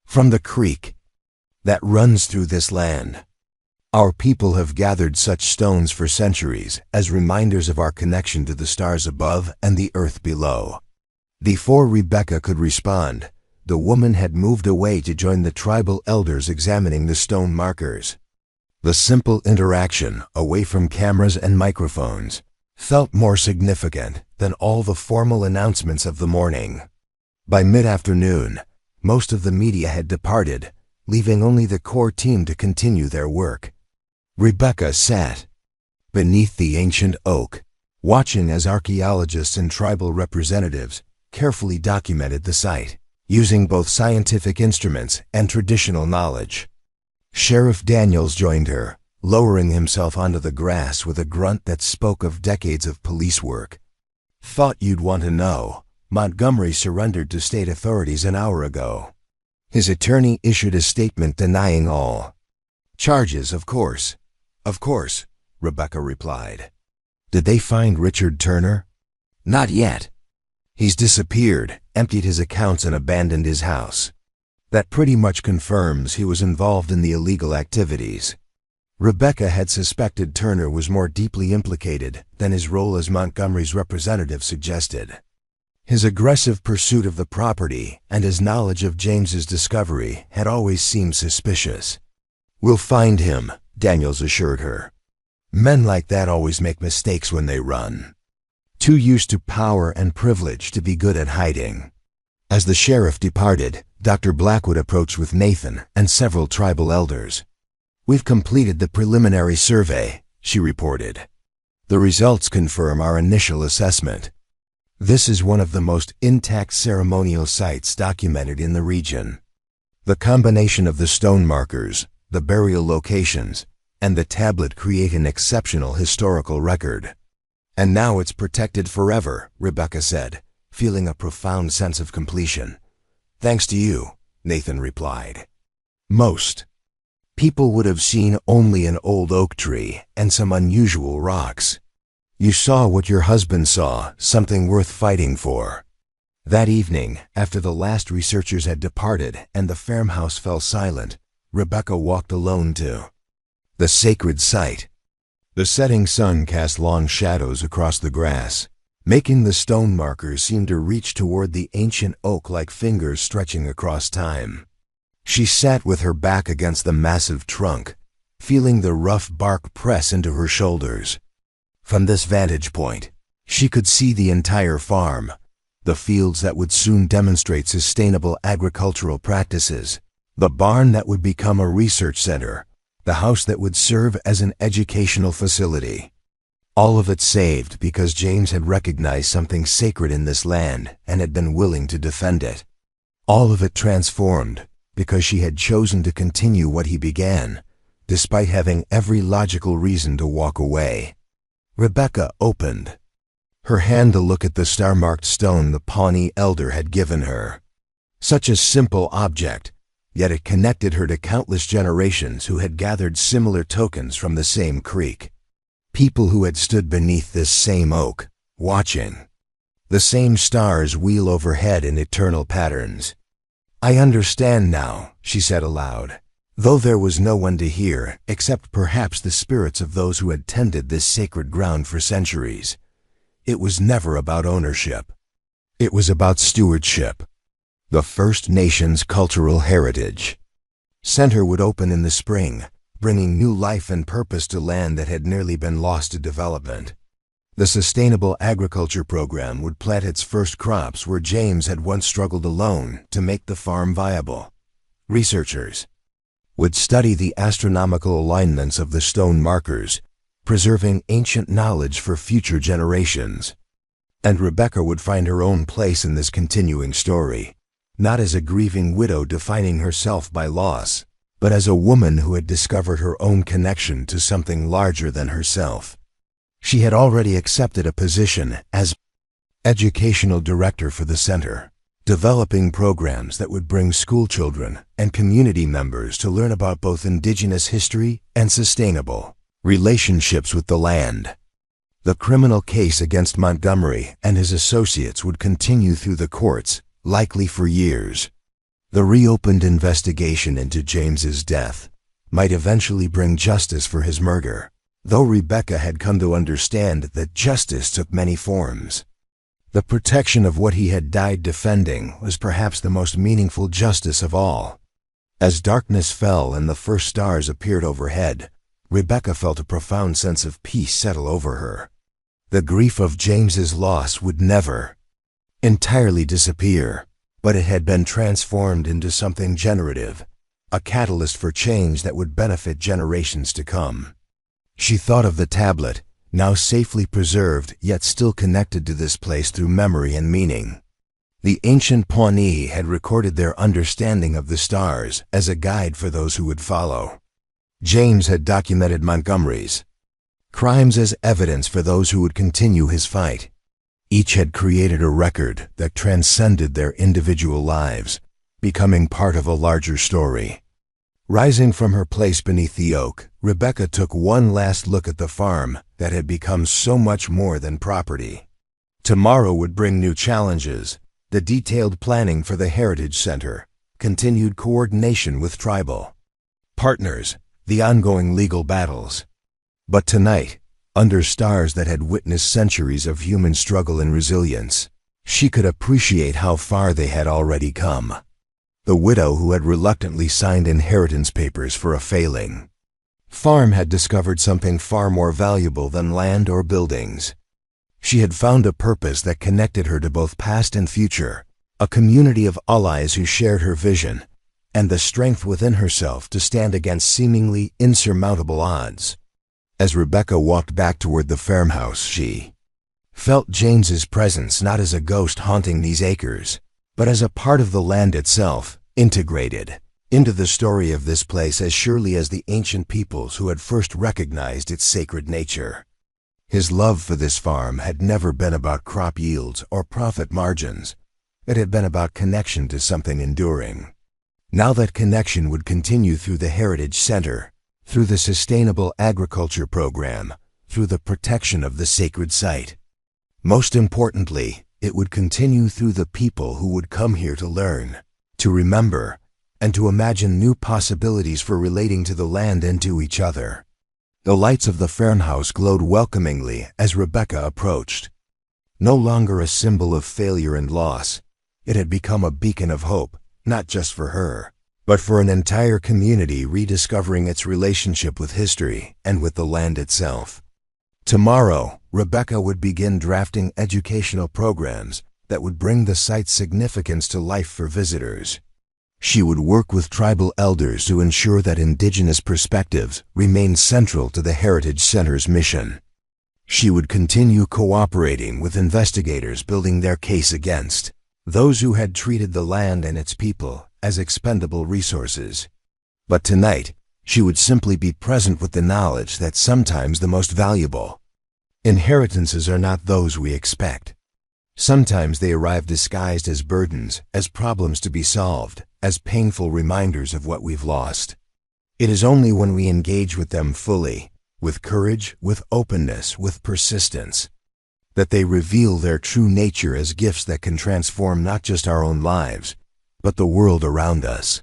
"From the creek that runs through this land. Our people have gathered such stones for centuries as reminders of our connection to the stars above and the earth below." Before Rebecca could respond, the woman had moved away to join the tribal elders examining the stone markers. The simple interaction, away from cameras and microphones, felt more significant than all the formal announcements of the morning. By mid-afternoon, most of the media had departed, leaving only the core team to continue their work. Rebecca sat beneath the ancient oak, watching as archaeologists and tribal representatives carefully documented the site, using both scientific instruments and traditional knowledge. Sheriff Daniels joined her, lowering himself onto the grass with a grunt that spoke of decades of police work. "Thought you'd want to know. Montgomery surrendered to state authorities an hour ago." His attorney issued a statement denying all charges. Of course, Rebecca replied. "Did they find Richard Turner?" "Not yet. He's disappeared, emptied his accounts and abandoned his house. That pretty much confirms he was involved in the illegal activities." Rebecca had suspected Turner was more deeply implicated than his role as Montgomery's representative suggested. His aggressive pursuit of the property and his knowledge of James's discovery had always seemed suspicious. "We'll find him," Daniels assured her. "Men like that always make mistakes when they run. Too used to power and privilege to be good at hiding." As the sheriff departed, Dr. Blackwood approached with Nathan and several tribal elders. "We've completed the preliminary survey," she reported. "The results confirm our initial assessment. This is one of the most intact ceremonial sites documented in the region. The combination of the stone markers, the burial locations, and the tablet create an exceptional historical record. And now it's protected forever," Rebecca said, feeling a profound sense of completion. "Thanks to you," Nathan replied. "Most people would have seen only an old oak tree and some unusual rocks. You saw what your husband saw, something worth fighting for." That evening, after the last researchers had departed and the farmhouse fell silent, Rebecca walked alone to the sacred site. The setting sun cast long shadows across the grass, making the stone markers seem to reach toward the ancient oak like fingers stretching across time. She sat with her back against the massive trunk, feeling the rough bark press into her shoulders. From this vantage point, she could see the entire farm, the fields that would soon demonstrate sustainable agricultural practices, the barn that would become a research center, the house that would serve as an educational facility. All of it saved because James had recognized something sacred in this land and had been willing to defend it. All of it transformed because she had chosen to continue what he began, despite having every logical reason to walk away. Rebecca opened her hand to look at the star-marked stone the Pawnee elder had given her. Such a simple object, yet it connected her to countless generations who had gathered similar tokens from the same creek. People who had stood beneath this same oak, watching the same stars wheel overhead in eternal patterns. "I understand now," she said aloud, though there was no one to hear except perhaps the spirits of those who had tended this sacred ground for centuries. It was never about ownership. It was about stewardship. The First Nations cultural heritage center would open in the spring, bringing new life and purpose to land that had nearly been lost to development. The Sustainable Agriculture Program would plant its first crops where James had once struggled alone to make the farm viable. Researchers would study the astronomical alignments of the stone markers, preserving ancient knowledge for future generations. And Rebecca would find her own place in this continuing story, not as a grieving widow defining herself by loss, but as a woman who had discovered her own connection to something larger than herself. She had already accepted a position as educational director for the center, developing programs that would bring schoolchildren and community members to learn about both indigenous history and sustainable relationships with the land. The criminal case against Montgomery and his associates would continue through the courts, likely for years. The reopened investigation into James's death might eventually bring justice for his murder, though Rebecca had come to understand that justice took many forms. The protection of what he had died defending was perhaps the most meaningful justice of all. As darkness fell and the first stars appeared overhead, Rebecca felt a profound sense of peace settle over her. The grief of James's loss would never entirely disappear, but it had been transformed into something generative, a catalyst for change that would benefit generations to come. She thought of the tablet, now safely preserved yet still connected to this place through memory and meaning. The ancient Pawnee had recorded their understanding of the stars as a guide for those who would follow. James had documented Montgomery's crimes as evidence for those who would continue his fight. Each had created a record that transcended their individual lives, becoming part of a larger story. Rising from her place beneath the oak, Rebecca took one last look at the farm that had become so much more than property. Tomorrow would bring new challenges, the detailed planning for the Heritage Center, continued coordination with tribal partners, the ongoing legal battles. But tonight, under stars that had witnessed centuries of human struggle and resilience, she could appreciate how far they had already come. The widow who had reluctantly signed inheritance papers for a failing farm had discovered something far more valuable than land or buildings. She had found a purpose that connected her to both past and future, a community of allies who shared her vision, and the strength within herself to stand against seemingly insurmountable odds. As Rebecca walked back toward the farmhouse, she felt James's presence not as a ghost haunting these acres, but as a part of the land itself, integrated into the story of this place as surely as the ancient peoples who had first recognized its sacred nature. His love for this farm had never been about crop yields or profit margins. It had been about connection to something enduring. Now that connection would continue through the Heritage Center, through the Sustainable Agriculture Program, through the protection of the sacred site. Most importantly, it would continue through the people who would come here to learn, to remember, and to imagine new possibilities for relating to the land and to each other. The lights of the farmhouse glowed welcomingly as Rebecca approached. No longer a symbol of failure and loss, it had become a beacon of hope, not just for her, but for an entire community rediscovering its relationship with history and with the land itself. Tomorrow, Rebecca would begin drafting educational programs that would bring the site's significance to life for visitors. She would work with tribal elders to ensure that indigenous perspectives remained central to the Heritage Center's mission. She would continue cooperating with investigators building their case against those who had treated the land and its people as expendable resources. But tonight, she would simply be present with the knowledge that sometimes the most valuable inheritances are not those we expect. Sometimes they arrive disguised as burdens, as problems to be solved, as painful reminders of what we've lost. It is only when we engage with them fully, with courage, with openness, with persistence, that they reveal their true nature as gifts that can transform not just our own lives, but the world around us.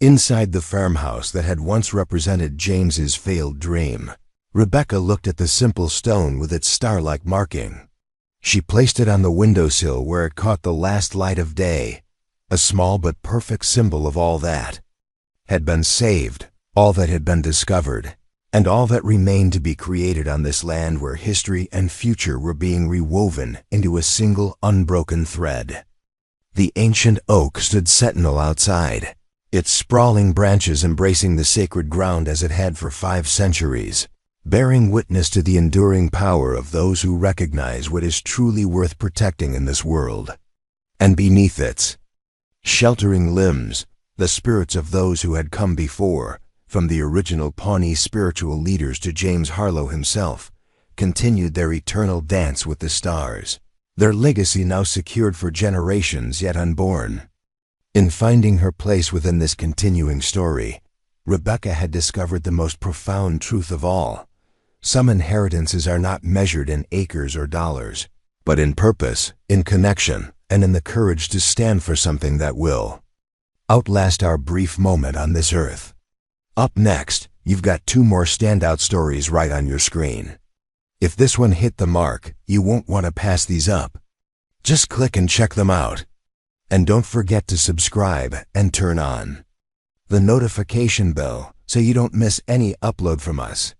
Inside the farmhouse that had once represented James's failed dream, Rebecca looked at the simple stone with its star-like marking. She placed it on the windowsill where it caught the last light of day, a small but perfect symbol of all that had been saved, all that had been discovered, and all that remained to be created on this land where history and future were being rewoven into a single unbroken thread. The ancient oak stood sentinel outside, its sprawling branches embracing the sacred ground as it had for 5 centuries, bearing witness to the enduring power of those who recognize what is truly worth protecting in this world. And beneath its sheltering limbs, the spirits of those who had come before, from the original Pawnee spiritual leaders to James Harlow himself, continued their eternal dance with the stars, their legacy now secured for generations yet unborn. In finding her place within this continuing story, Rebecca had discovered the most profound truth of all. Some inheritances are not measured in acres or dollars, but in purpose, in connection, and in the courage to stand for something that will outlast our brief moment on this earth. Up next, you've got 2 more standout stories right on your screen. If this one hit the mark, you won't want to pass these up. Just click and check them out. And don't forget to subscribe and turn on the notification bell so you don't miss any upload from us.